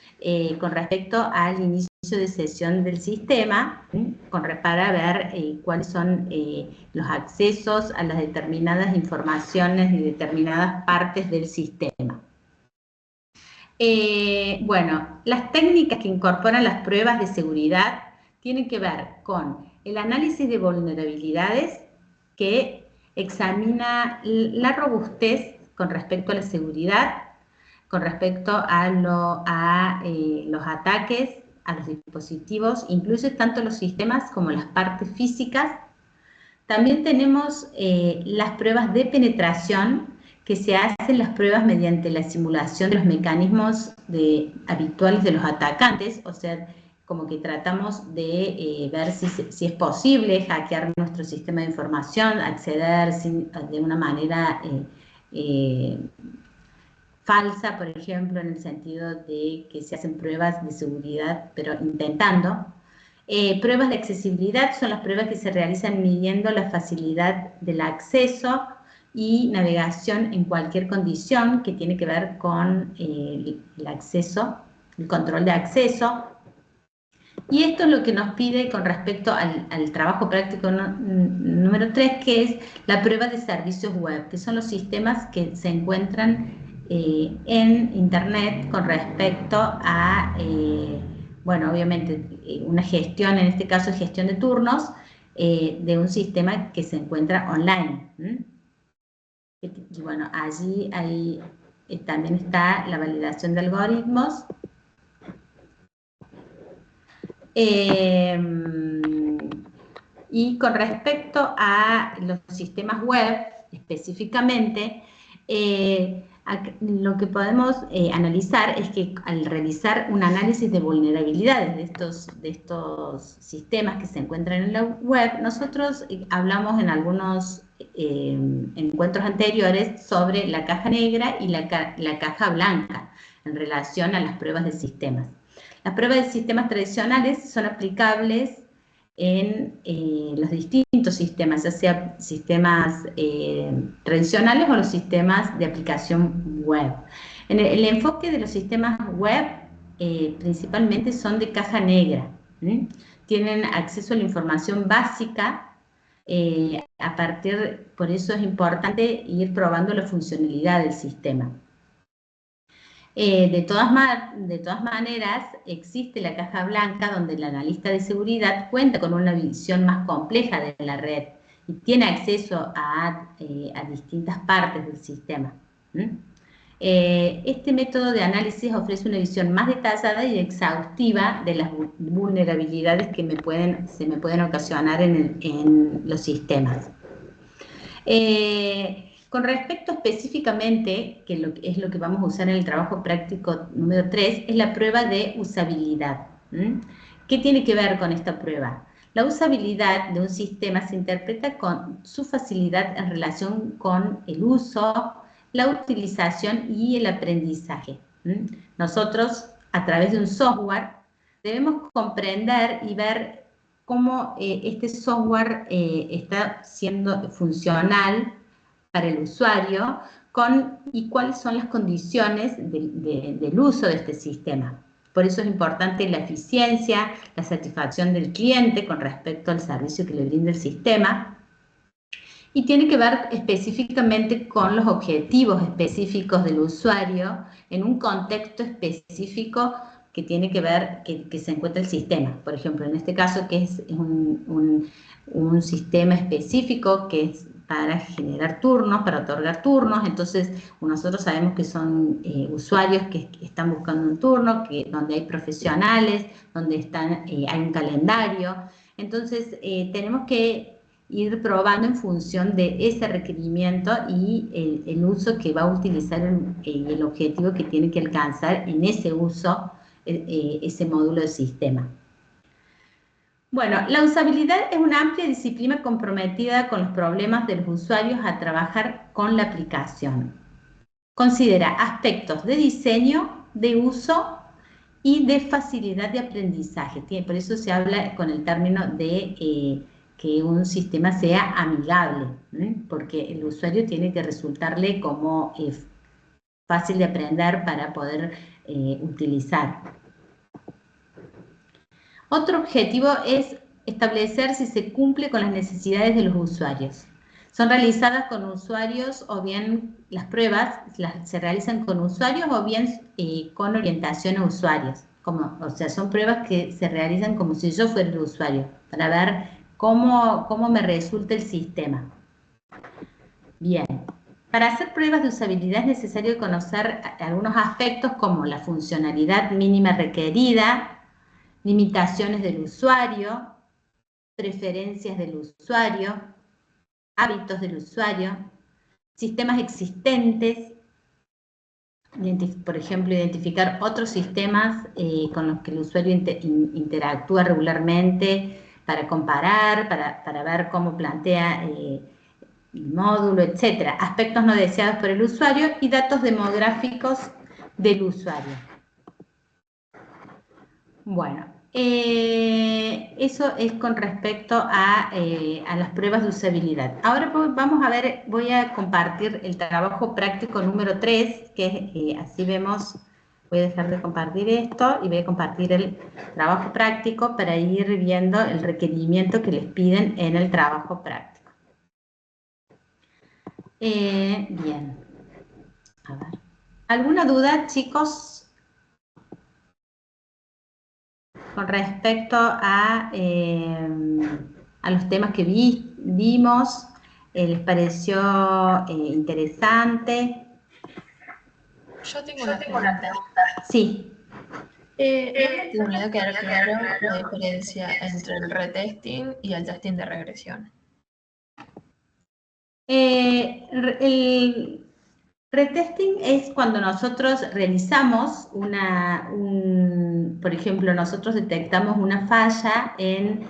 con respecto al inicio de sesión del sistema, para ver cuáles son los accesos a las determinadas informaciones y determinadas partes del sistema. Bueno, las técnicas que incorporan las pruebas de seguridad tienen que ver con el análisis de vulnerabilidades, que examina la robustez con respecto a la seguridad, con respecto a los ataques a los dispositivos, incluye tanto los sistemas como las partes físicas. También tenemos las pruebas de penetración, que se hacen las pruebas mediante la simulación de los mecanismos habituales de los atacantes, o sea, como que tratamos de ver si es posible hackear nuestro sistema de información, acceder de una manera falsa, por ejemplo, en el sentido de que se hacen pruebas de seguridad, pero intentando. Pruebas de accesibilidad son las pruebas que se realizan midiendo la facilidad del acceso y navegación en cualquier condición, que tiene que ver con el acceso, el control de acceso. Y esto es lo que nos pide con respecto al trabajo práctico número 3, que es la prueba de servicios web, que son los sistemas que se encuentran en Internet con respecto a, bueno, obviamente una gestión, en este caso gestión de turnos, de un sistema que se encuentra online. Y bueno, allí también está la validación de algoritmos. Y con respecto a los sistemas web, específicamente, lo que podemos analizar es que al realizar un análisis de vulnerabilidades de estos sistemas que se encuentran en la web, nosotros hablamos en algunos encuentros anteriores sobre la caja negra y la caja blanca en relación a las pruebas de sistemas. Las pruebas de sistemas tradicionales son aplicables en los distintos sistemas, ya sea sistemas tradicionales o los sistemas de aplicación web. El enfoque de los sistemas web principalmente son de caja negra. Tienen acceso a la información básica, por eso es importante ir probando la funcionalidad del sistema. De todas maneras, existe la caja blanca, donde el analista de seguridad cuenta con una visión más compleja de la red y tiene acceso a distintas partes del sistema. Este método de análisis ofrece una visión más detallada y exhaustiva de las vulnerabilidades que se me pueden ocasionar en los sistemas. Con respecto específicamente, que es lo que vamos a usar en el trabajo práctico número 3, es la prueba de usabilidad. ¿Qué tiene que ver con esta prueba? La usabilidad de un sistema se interpreta con su facilidad en relación con el uso, la utilización y el aprendizaje. Nosotros, a través de un software, debemos comprender y ver cómo este software está siendo funcional para el usuario y cuáles son las condiciones del uso de este sistema. Por eso es importante la eficiencia, la satisfacción del cliente con respecto al servicio que le brinda el sistema, y tiene que ver específicamente con los objetivos específicos del usuario en un contexto específico que tiene que ver, que se encuentra el sistema. Por ejemplo, en este caso, que es un sistema específico que es para generar turnos, para otorgar turnos. Entonces nosotros sabemos que son usuarios que están buscando un turno, donde hay profesionales, donde hay un calendario. Entonces tenemos que ir probando en función de ese requerimiento y el uso que va a utilizar y el objetivo que tiene que alcanzar en ese uso ese módulo de sistema. Bueno, la usabilidad es una amplia disciplina comprometida con los problemas de los usuarios a trabajar con la aplicación. Considera aspectos de diseño, de uso y de facilidad de aprendizaje. Por eso se habla con el término de que un sistema sea amigable, porque el usuario tiene que resultarle como fácil de aprender para poder utilizar. Otro objetivo es establecer si se cumple con las necesidades de los usuarios. Son realizadas con usuarios o bien las pruebas se realizan con usuarios o bien con orientación a usuarios. O sea, son pruebas que se realizan como si yo fuera el usuario, para ver cómo me resulta el sistema. Bien. Para hacer pruebas de usabilidad es necesario conocer algunos aspectos como la funcionalidad mínima requerida, limitaciones del usuario, preferencias del usuario, hábitos del usuario, sistemas existentes, por ejemplo, identificar otros sistemas con los que el usuario interactúa regularmente para comparar, para ver cómo plantea el módulo, etc. Aspectos no deseados por el usuario y datos demográficos del usuario. Bueno, eso es con respecto a las pruebas de usabilidad. Ahora vamos a ver, voy a compartir el trabajo práctico número 3, que así vemos, voy a dejar de compartir esto y voy a compartir el trabajo práctico para ir viendo el requerimiento que les piden en el trabajo práctico. Bien. A ver. ¿Alguna duda, chicos? Con respecto a los temas que vimos, ¿les pareció interesante? Yo tengo una pregunta. Sí. No me quedar claro la diferencia entre el retesting y el testing de regresión. El retesting es cuando nosotros realizamos por ejemplo, nosotros detectamos una falla en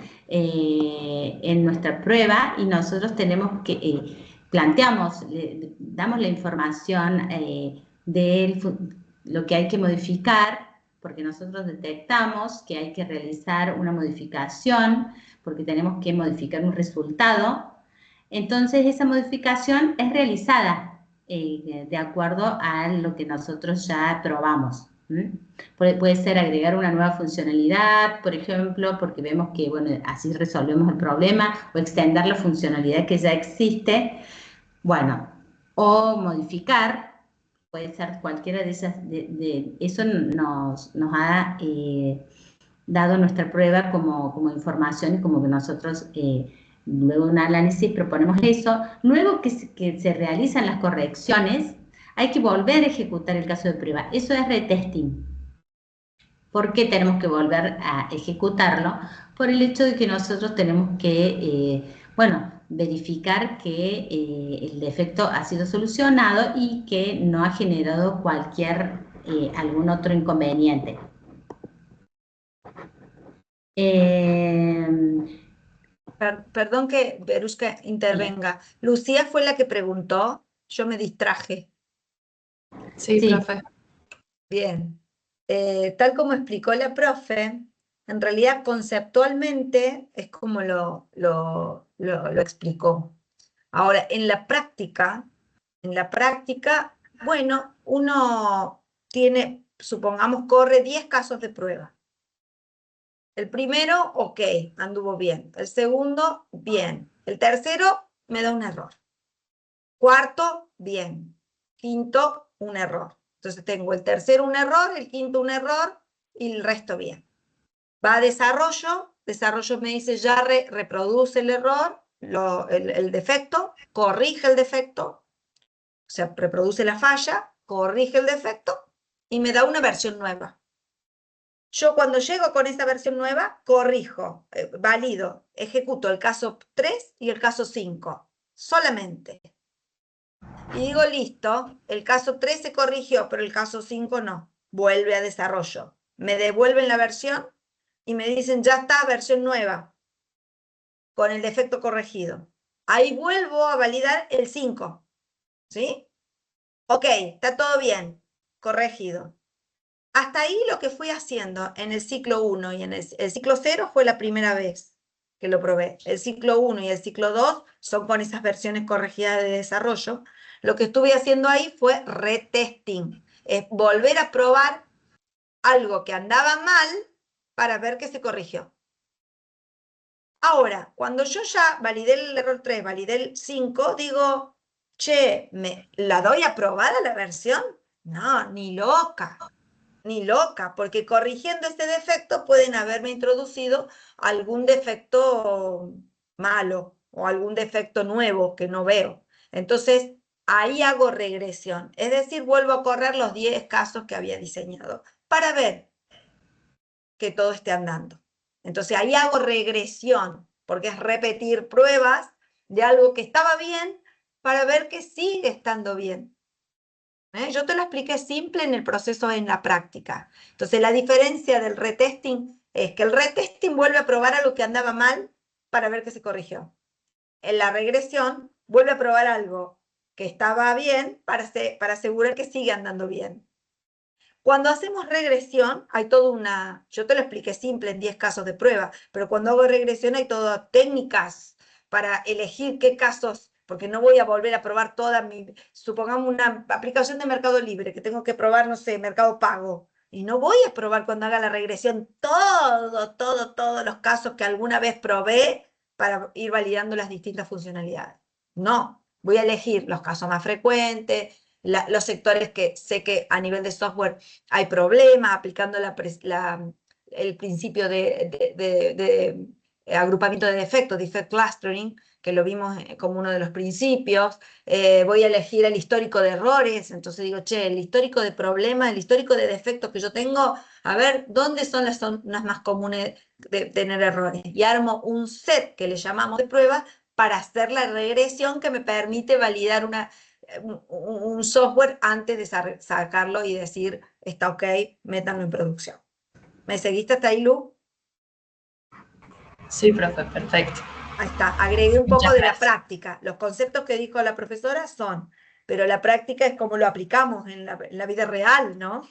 nuestra prueba y nosotros tenemos que damos la información de lo que hay que modificar, porque nosotros detectamos que hay que realizar una modificación, porque tenemos que modificar un resultado. Entonces, esa modificación es realizada de acuerdo a lo que nosotros ya probamos. Puede ser agregar una nueva funcionalidad, por ejemplo, porque vemos que, bueno, así resolvemos el problema, o extender la funcionalidad que ya existe, bueno, o modificar, puede ser cualquiera de esas, eso nos ha dado nuestra prueba como información y como que nosotros luego de un análisis proponemos eso. Luego que se realizan las correcciones, hay que volver a ejecutar el caso de prueba. Eso es retesting. ¿Por qué tenemos que volver a ejecutarlo? Por el hecho de que nosotros tenemos que, verificar que el defecto ha sido solucionado y que no ha generado algún otro inconveniente. Perdón que Verushka intervenga. Lucía fue la que preguntó, yo me distraje. Sí, profe. Bien. Tal como explicó la profe, en realidad conceptualmente es como lo explicó. Ahora, en la práctica, bueno, uno tiene, supongamos, corre 10 casos de prueba. El primero, ok, anduvo bien. El segundo, bien. El tercero, me da un error. Cuarto, bien. Quinto, un error. Entonces tengo el tercero un error, el quinto un error y el resto bien. Va a desarrollo me dice ya reproduce el error, el defecto, corrige el defecto, o sea, reproduce la falla, corrige el defecto y me da una versión nueva. Yo cuando llego con esa versión nueva, corrijo, valido, ejecuto el caso 3 y el caso 5, solamente. Y digo, listo, el caso 3 se corrigió, pero el caso 5 no, vuelve a desarrollo. Me devuelven la versión y me dicen, ya está, versión nueva, con el defecto corregido. Ahí vuelvo a validar el 5, ¿sí? Ok, está todo bien, corregido. Hasta ahí lo que fui haciendo en el ciclo 1 y en el ciclo 0 fue la primera vez que lo probé. El ciclo 1 y el ciclo 2 son con esas versiones corregidas de desarrollo. Lo que estuve haciendo ahí fue retesting, es volver a probar algo que andaba mal para ver que se corrigió. Ahora, cuando yo ya validé el error 3, validé el 5, digo, che, ¿me la doy a probar a la versión? No, ni loca. Ni loca, porque corrigiendo este defecto pueden haberme introducido algún defecto malo o algún defecto nuevo que no veo. Entonces, ahí hago regresión, es decir, vuelvo a correr los 10 casos que había diseñado para ver que todo esté andando. Entonces, ahí hago regresión, porque es repetir pruebas de algo que estaba bien para ver que sigue estando bien. Yo te lo expliqué simple en el proceso en la práctica. Entonces, la diferencia del retesting es que el retesting vuelve a probar algo que andaba mal para ver que se corrigió. En la regresión, vuelve a probar algo que estaba bien para asegurar que sigue andando bien. Cuando hacemos regresión, hay toda una... Yo te lo expliqué simple en 10 casos de prueba, pero cuando hago regresión hay todas técnicas para elegir qué casos... Porque no voy a volver a probar toda mi... Supongamos una aplicación de Mercado Libre, que tengo que probar, no sé, Mercado Pago. Y no voy a probar cuando haga la regresión todos los casos que alguna vez probé para ir validando las distintas funcionalidades. No, voy a elegir los casos más frecuentes, los sectores que sé que a nivel de software hay problemas, aplicando el principio de agrupamiento de defectos, defect clustering, que lo vimos como uno de los principios. Voy a elegir el histórico de errores, entonces digo, che, el histórico de problemas, el histórico de defectos que yo tengo, a ver, ¿dónde son las zonas más comunes de tener errores? Y armo un set que le llamamos de pruebas para hacer la regresión que me permite validar un software antes de sacarlo y decir, está ok, métanlo en producción. ¿Me seguiste hasta ahí, Lu? Sí, profe, perfecto. Ahí está, agregué un poco Muchas de la gracias. práctica. Los conceptos que dijo la profesora son, pero la práctica es como lo aplicamos en la vida real, ¿no?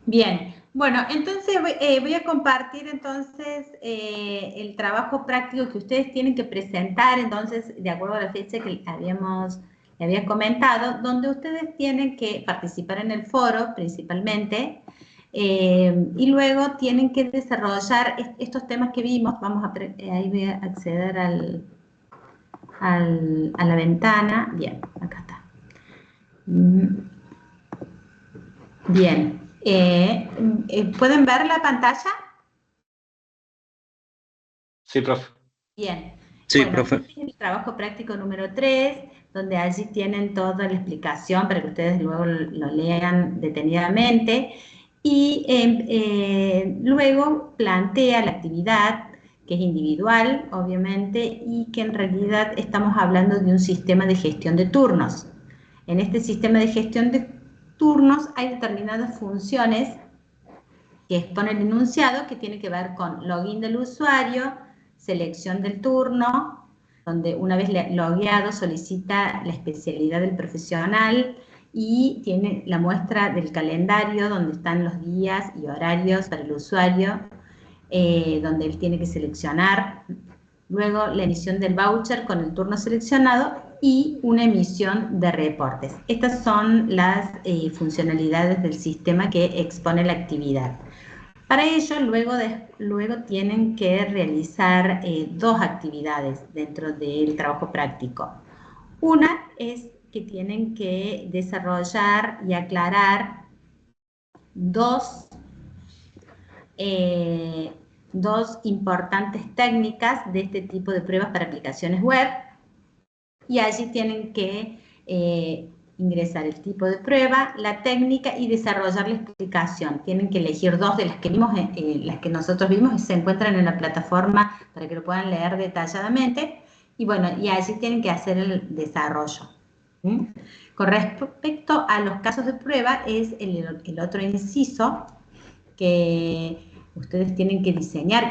Bien, bueno, entonces voy a compartir entonces el trabajo práctico que ustedes tienen que presentar, entonces, de acuerdo a la fecha que le había comentado, donde ustedes tienen que participar en el foro principalmente, y luego tienen que desarrollar estos temas que vimos. Ahí voy a acceder a la ventana. Bien, acá está. Bien. ¿Pueden ver la pantalla? Sí, profe. Bien. Sí, Bueno, profe. este es el trabajo práctico número 3, donde allí tienen toda la explicación para que ustedes luego lo lean detenidamente. Y luego plantea la actividad, que es individual, obviamente, y que en realidad estamos hablando de un sistema de gestión de turnos. En este sistema de gestión de turnos hay determinadas funciones que expone el enunciado, que tiene que ver con login del usuario, selección del turno, donde una vez logueado solicita la especialidad del profesional y tiene la muestra del calendario donde están los días y horarios para el usuario, donde él tiene que seleccionar. Luego la emisión del voucher con el turno seleccionado y una emisión de reportes. Estas son las funcionalidades del sistema que expone la actividad. Para ello, luego tienen que realizar 2 actividades dentro del trabajo práctico. Una es que tienen que desarrollar y dos importantes técnicas de este tipo de pruebas para aplicaciones web, y allí tienen que ingresar el tipo de prueba, la técnica y desarrollar la explicación. Tienen que elegir dos de las que vimos, las que nosotros vimos, y se encuentran en la plataforma para que lo puedan leer detalladamente. Y bueno, y allí tienen que hacer el desarrollo. Con respecto a los casos de prueba, es el otro inciso, que ustedes tienen que diseñar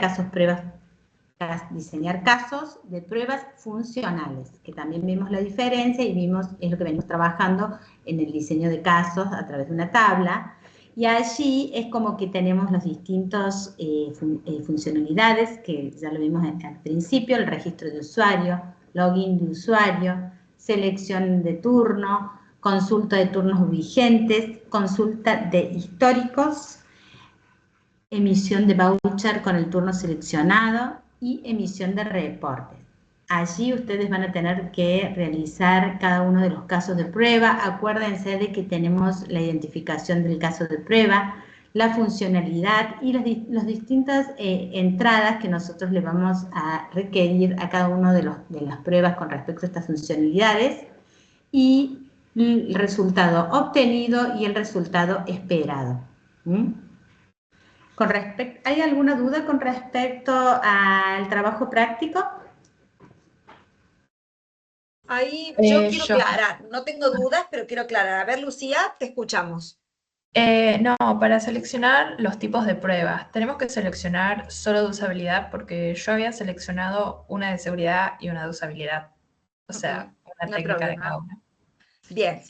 diseñar casos de pruebas funcionales, que también vimos la diferencia y vimos, es lo que venimos trabajando en el diseño de casos a través de una tabla, y allí es como que tenemos los distintos funcionalidades, que ya lo vimos al principio: el registro de usuario, login de usuario, selección de turno, consulta de turnos vigentes, consulta de históricos, emisión de voucher con el turno seleccionado y emisión de reportes. Allí ustedes van a tener que realizar cada uno de los casos de prueba. Acuérdense de que tenemos la identificación del caso de prueba, la funcionalidad y las distintas entradas que nosotros le vamos a requerir a cada una de las pruebas con respecto a estas funcionalidades, y el resultado obtenido y el resultado esperado. ¿Hay alguna duda con respecto al trabajo práctico? Ahí yo quiero aclarar, no tengo dudas, pero quiero aclarar. A ver, Lucía, te escuchamos. No, para seleccionar los tipos de pruebas, tenemos que seleccionar solo de usabilidad, porque yo había seleccionado una de seguridad y una de usabilidad. O sea, una No hay técnica de problema. cada una. Bien.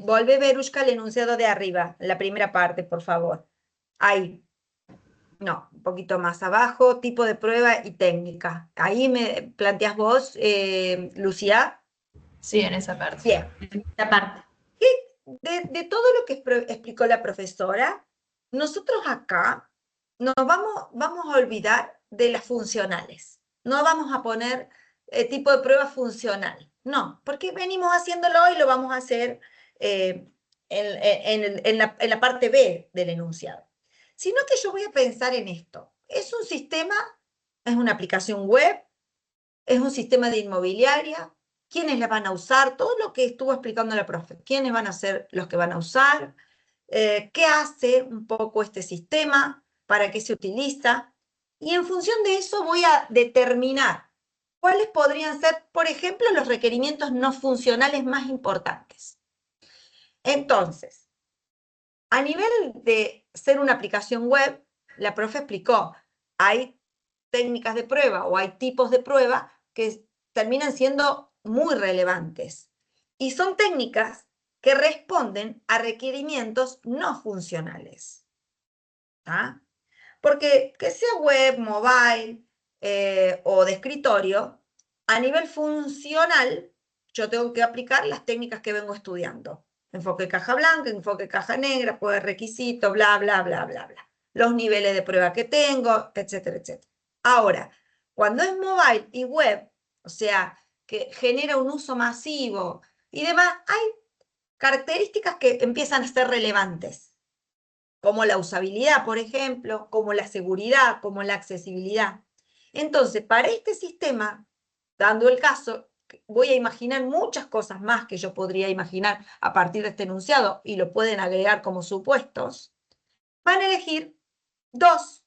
Volvé, Verushka, el enunciado de arriba, la primera parte, por favor. Ahí. No, un poquito más abajo, tipo de prueba y técnica. Ahí me planteas vos, Lucía. Sí, en esa parte. Bien. Esta parte. De todo lo que explicó la profesora, nosotros acá nos vamos a olvidar de las funcionales. No vamos a poner tipo de prueba funcional. No, porque venimos haciéndolo y lo vamos a hacer en la parte B del enunciado. Sino que yo voy a pensar en esto. Es un sistema, es una aplicación web, es un sistema de inmobiliaria. ¿Quiénes la van a usar? Todo lo que estuvo explicando la profe. ¿Quiénes van a ser los que van a usar? ¿Qué hace un poco este sistema? ¿Para qué se utiliza? Y en función de eso voy a determinar cuáles podrían ser, por ejemplo, los requerimientos no funcionales más importantes. Entonces, a nivel de ser una aplicación web, la profe explicó, hay técnicas de prueba o hay tipos de prueba que terminan siendo muy relevantes. Y son técnicas que responden a requerimientos no funcionales. ¿Ah? Porque que sea web, mobile o de escritorio, a nivel funcional, yo tengo que aplicar las técnicas que vengo estudiando. Enfoque caja blanca, enfoque caja negra, poder requisito, bla, bla, bla, bla, bla. Los niveles de prueba que tengo, etcétera, etcétera. Ahora, cuando es mobile y web, o sea, que genera un uso masivo y demás, hay características que empiezan a ser relevantes, como la usabilidad, por ejemplo, como la seguridad, como la accesibilidad. Entonces, para este sistema, dando el caso, voy a imaginar muchas cosas más que yo podría imaginar a partir de este enunciado, y lo pueden agregar como supuestos. Van a elegir dos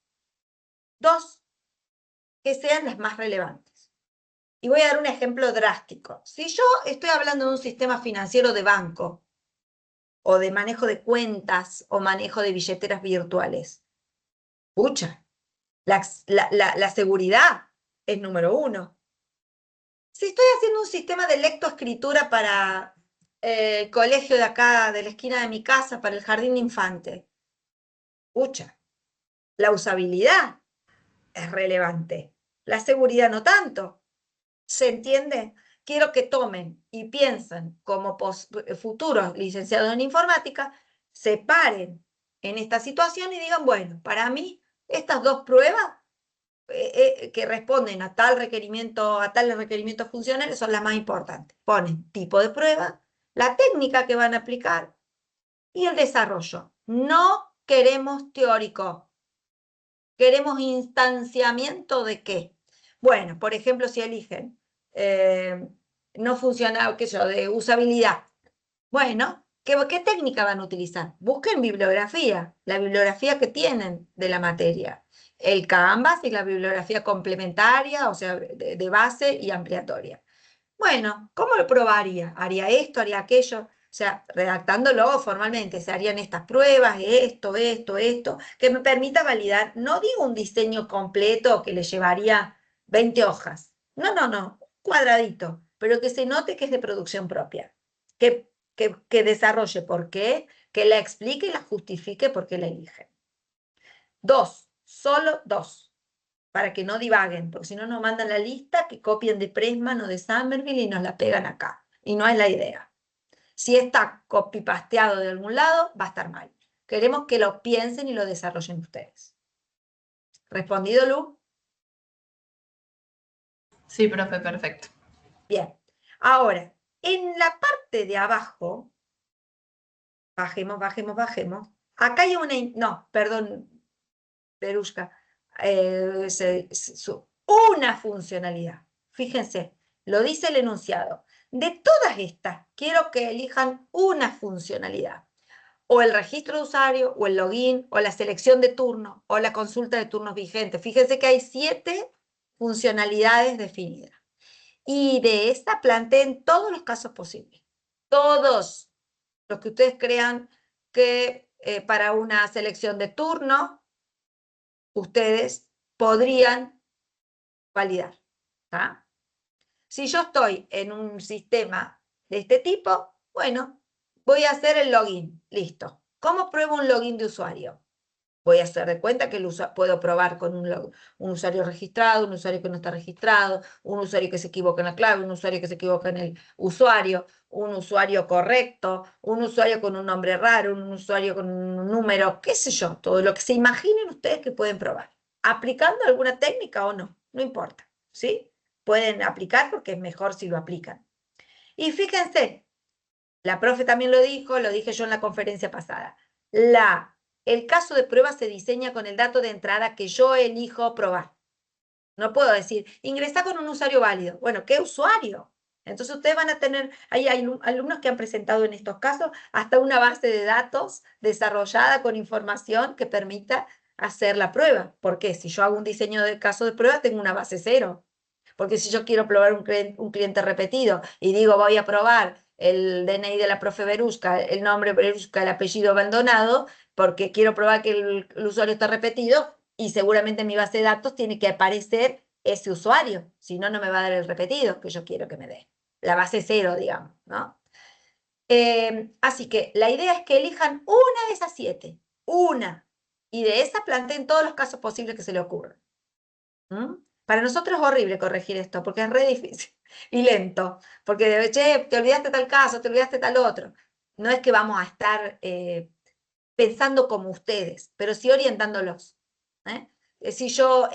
que sean las más relevantes. Y voy a dar un ejemplo drástico. Si yo estoy hablando de un sistema financiero de banco, o de manejo de cuentas, o manejo de billeteras virtuales, pucha, la seguridad es número uno. Si estoy haciendo un sistema de lectoescritura para el colegio de acá, de la esquina de mi casa, para el jardín de infante, pucha, la usabilidad es relevante, la seguridad no tanto. ¿Se entiende? Quiero que tomen y piensen como futuros licenciados en informática, se paren en esta situación y digan, bueno, para mí estas dos pruebas que responden a tal requerimiento, a tales requerimientos funcionales son las más importantes. Ponen tipo de prueba, la técnica que van a aplicar y el desarrollo. No queremos teórico. ¿Queremos instanciamiento de qué? Bueno, por ejemplo, si eligen no funciona, qué sé yo, de usabilidad. Bueno, ¿qué técnica van a utilizar? Busquen bibliografía, la bibliografía que tienen de la materia. El Canvas y la bibliografía complementaria, o sea, de base y ampliatoria. Bueno, ¿cómo lo probaría? ¿Haría esto, haría aquello? O sea, redactándolo formalmente, se harían estas pruebas, esto, que me permita validar, no digo un diseño completo que le llevaría 20 hojas. No, un cuadradito, pero que se note que es de producción propia. Que desarrolle por qué, que la explique y la justifique por qué la elige. 2, solo 2, para que no divaguen, porque si no nos mandan la lista que copien de Pressman o de Somerville y nos la pegan acá. Y no es la idea. Si está copy-pasteado de algún lado, va a estar mal. Queremos que lo piensen y lo desarrollen ustedes. ¿Respondido, Lu? Sí, profe, perfecto. Bien. Ahora, en la parte de abajo, bajemos. Acá hay una... No, perdón, Perushka. Una funcionalidad. Fíjense, lo dice el enunciado. De todas estas, quiero que elijan una funcionalidad. O el registro de usuario, o el login, o la selección de turno, o la consulta de turnos vigentes. Fíjense que hay 7 funcionalidades definidas. Y de esta planteen todos los casos posibles. Todos los que ustedes crean que para una selección de turno, ustedes podrían validar. ¿Tá? Si yo estoy en un sistema de este tipo, bueno, voy a hacer el login. Listo. ¿Cómo pruebo un login de usuario? Voy a hacer de cuenta que puedo probar con un usuario registrado, un usuario que no está registrado, un usuario que se equivoca en la clave, un usuario que se equivoca en el usuario, un usuario correcto, un usuario con un nombre raro, un usuario con un número, qué sé yo, todo lo que se imaginen ustedes que pueden probar. Aplicando alguna técnica o no, no importa, ¿sí? Pueden aplicar porque es mejor si lo aplican. Y fíjense, la profe también lo dijo, lo dije yo en la conferencia pasada. El caso de prueba se diseña con el dato de entrada que yo elijo probar. No puedo decir, ingresa con un usuario válido. Bueno, ¿qué usuario? Entonces ustedes van a tener, hay alumnos que han presentado en estos casos hasta una base de datos desarrollada con información que permita hacer la prueba. ¿Por qué? Si yo hago un diseño de caso de prueba, tengo una base cero. Porque si yo quiero probar un cliente repetido y digo voy a probar el DNI de la profe Beruska, el nombre Beruska, el apellido abandonado, porque quiero probar que el usuario está repetido y seguramente en mi base de datos tiene que aparecer ese usuario, si no, no me va a dar el repetido que yo quiero que me dé. La base cero, digamos, ¿no? Así que la idea es que elijan una de esas 7, una, y de esa planteen todos los casos posibles que se le ocurran. Para nosotros es horrible corregir esto, porque es re difícil y lento, porque che, te olvidaste tal caso, te olvidaste tal otro. No es que vamos a estar pensando como ustedes, pero sí orientándolos. Si yo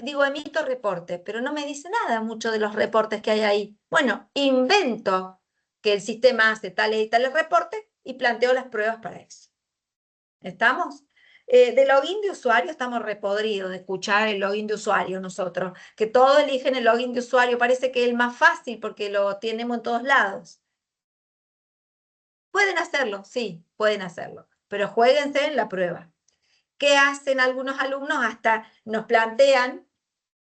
digo emito reporte, pero no me dice nada mucho de los reportes que hay ahí. Bueno, invento que el sistema hace tales y tales reportes y planteo las pruebas para eso. ¿Estamos? De login de usuario estamos repodridos de escuchar el login de usuario nosotros, que todos eligen el login de usuario, parece que es el más fácil porque lo tenemos en todos lados. Pueden hacerlo, sí, pueden hacerlo, pero juéguense en la prueba. ¿Qué hacen algunos alumnos? Hasta nos plantean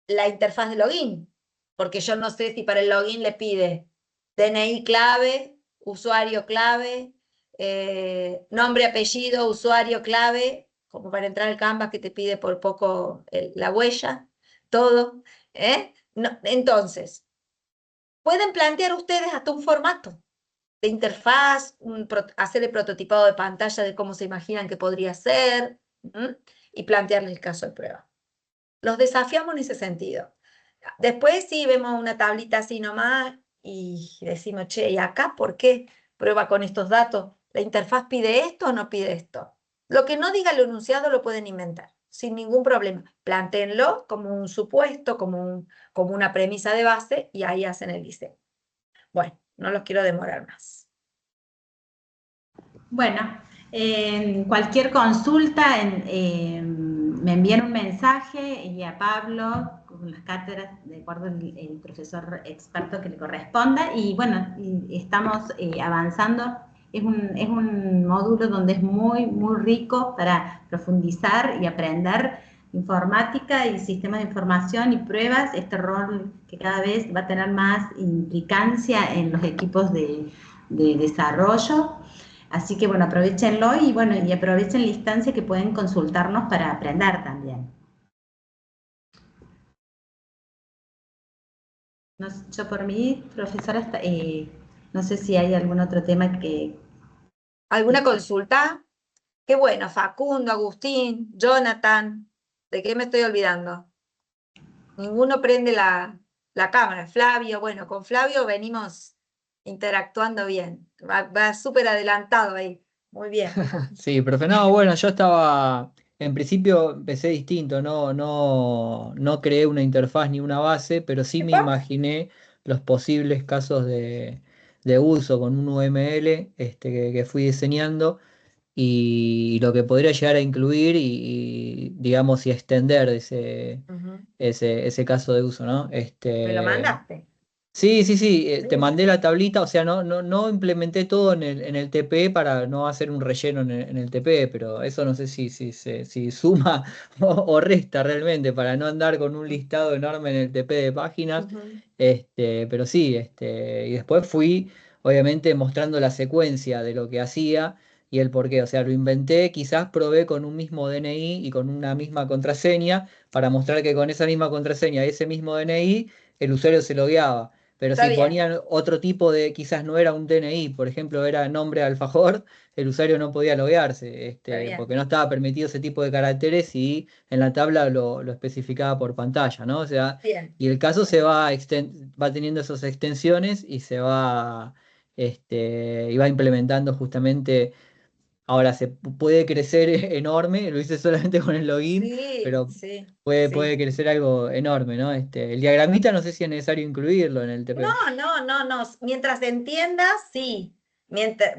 la interfaz de login, porque yo no sé si para el login le pide DNI clave, usuario clave, nombre, apellido, usuario clave, como para entrar al Canvas que te pide por poco la huella, todo. No, entonces, pueden plantear ustedes hasta un formato de interfaz, hacer el prototipado de pantalla de cómo se imaginan que podría ser, y plantearles el caso de prueba. Los desafiamos en ese sentido. Después sí vemos una tablita así nomás y decimos, che, ¿y acá por qué prueba con estos datos? ¿La interfaz pide esto o no pide esto? Lo que no diga el enunciado lo pueden inventar, sin ningún problema. Plantéenlo como un supuesto, como una premisa de base y ahí hacen el diseño. Bueno, no los quiero demorar más. Bueno, cualquier consulta me envían un mensaje y a Pablo con las cátedras, de acuerdo el profesor experto que le corresponda, y bueno, y estamos avanzando. Es un módulo donde es muy, muy rico para profundizar y aprender informática y sistemas de información y pruebas, este rol que cada vez va a tener más implicancia en los equipos de desarrollo. Así que bueno, aprovechenlo y bueno, y aprovechen la instancia que pueden consultarnos para aprender también. No, yo por mí, profesora, no sé si hay algún otro tema que... ¿Alguna consulta? Qué bueno, Facundo, Agustín, Jonathan, ¿de qué me estoy olvidando? Ninguno prende la cámara. Flavio, bueno, con Flavio venimos interactuando bien. Va súper adelantado ahí. Muy bien. Sí, profe, no, bueno, yo estaba, en principio empecé distinto, no creé una interfaz ni una base, pero sí me imaginé los posibles casos de uso con un UML que fui diseñando y lo que podría llegar a incluir digamos, y extender Ujú. ese caso de uso, ¿no? ¿Me lo mandaste? Sí, sí, sí, te Sí. mandé la tablita, o sea, no implementé todo en el TP para no hacer un relleno en el TP, pero eso no sé si suma o resta realmente para no andar con un listado enorme en el TP de páginas, Ujú. pero sí, y después fui obviamente mostrando la secuencia de lo que hacía y el porqué, o sea, lo inventé, quizás probé con un mismo DNI y con una misma contraseña para mostrar que con esa misma contraseña y ese mismo DNI el usuario se logueaba. Pero Está si bien. ponían otro tipo quizás no era un DNI, por ejemplo, era nombre alfajor, el usuario no podía loguearse, Está bien. porque no estaba permitido ese tipo de caracteres y en la tabla lo especificaba por pantalla, ¿no? O sea, Bien. y el caso va teniendo esas extensiones y y va implementando justamente. Ahora se puede crecer enorme, lo hice solamente con el login, Sí, pero sí, puede sí. crecer algo enorme, ¿no? El diagramita no sé si es necesario incluirlo en el No, TP. no. Mientras entiendas, sí.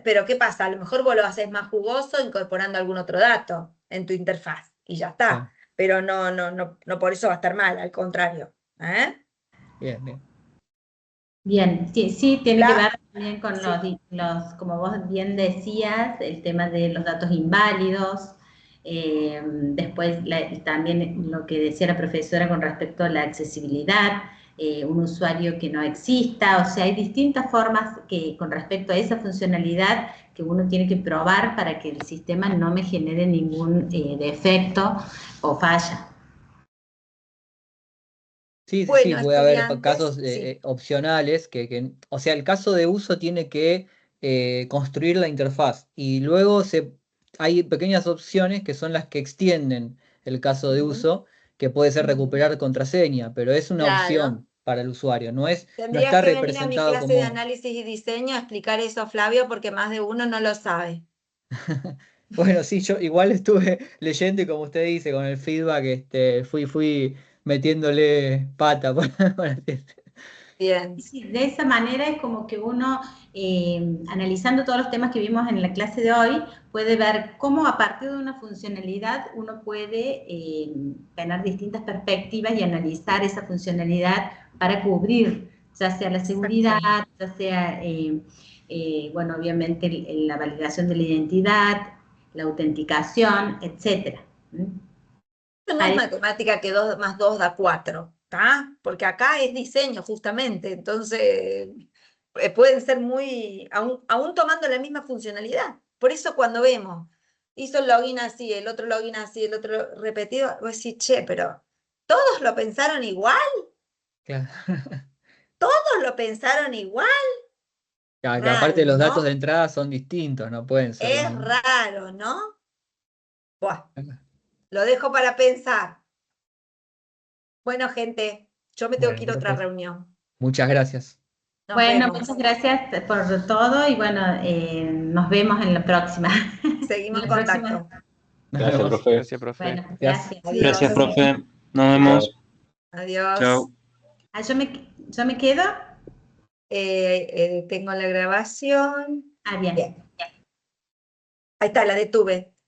Pero ¿qué pasa? A lo mejor vos lo haces más jugoso incorporando algún otro dato en tu interfaz y ya está. Claro. Pero no por eso va a estar mal, al contrario. ¿Eh? Bien, bien. Bien, sí, sí, tiene que ver La, también con sí. como vos bien decías, el tema de los datos inválidos, después también lo que decía la profesora con respecto a la accesibilidad, un usuario que no exista, o sea, hay distintas formas que con respecto a esa funcionalidad que uno tiene que probar para que el sistema no me genere ningún defecto o falla. Sí, sí, sí, Bueno, puede haber estudiantes, casos sí. opcionales o sea, el caso de uso tiene que construir la interfaz y luego hay pequeñas opciones que son las que extienden el caso de Ujú, uso, que puede ser ujú. recuperar contraseña, pero es una Claro. opción para el usuario, no Tendrías está que venir a mi representado clase de como, análisis y diseño a explicar eso, Flavio, porque más de uno no lo sabe. bueno, sí, yo igual estuve leyendo y como usted dice, con el feedback, fui metiéndole pata, por así decirlo. Bien. Sí, de esa manera es como que uno, analizando todos los temas que vimos en la clase de hoy, puede ver cómo a partir de una funcionalidad uno puede tener distintas perspectivas y analizar esa funcionalidad para cubrir, ya sea la seguridad, Exacto. ya sea, bueno, obviamente la validación de la identidad, la autenticación, etcétera. ¿Mm? No es Parece- matemática que 2 más 2 da 4, ¿está? Porque acá es diseño justamente, entonces pueden ser muy, aún tomando la misma funcionalidad. Por eso cuando vemos, hizo el login así, el otro login así, el otro repetido, vos decís, che, pero ¿todos lo pensaron igual? Claro. ¿Todos lo pensaron igual? Que aparte Raro, los datos de ¿no? entrada son distintos, no pueden ser lo Es mismo. raro, ¿no? Buah, lo dejo para pensar. Bueno, gente, yo me tengo que Bueno, ir a otra profe, reunión. muchas gracias. Nos Bueno, muchas vemos. gracias por todo y bueno, nos vemos en la próxima. En Seguimos en la próxima. contacto. Nos Gracias, vemos. profe. Gracias, profe. Bueno, Gracias. gracias. Gracias, Adiós. profe. Nos Chao. vemos. Adiós. Chao. Ah, yo me quedo. Tengo la grabación. Ah, bien. Bien. Ahí está, la detuve.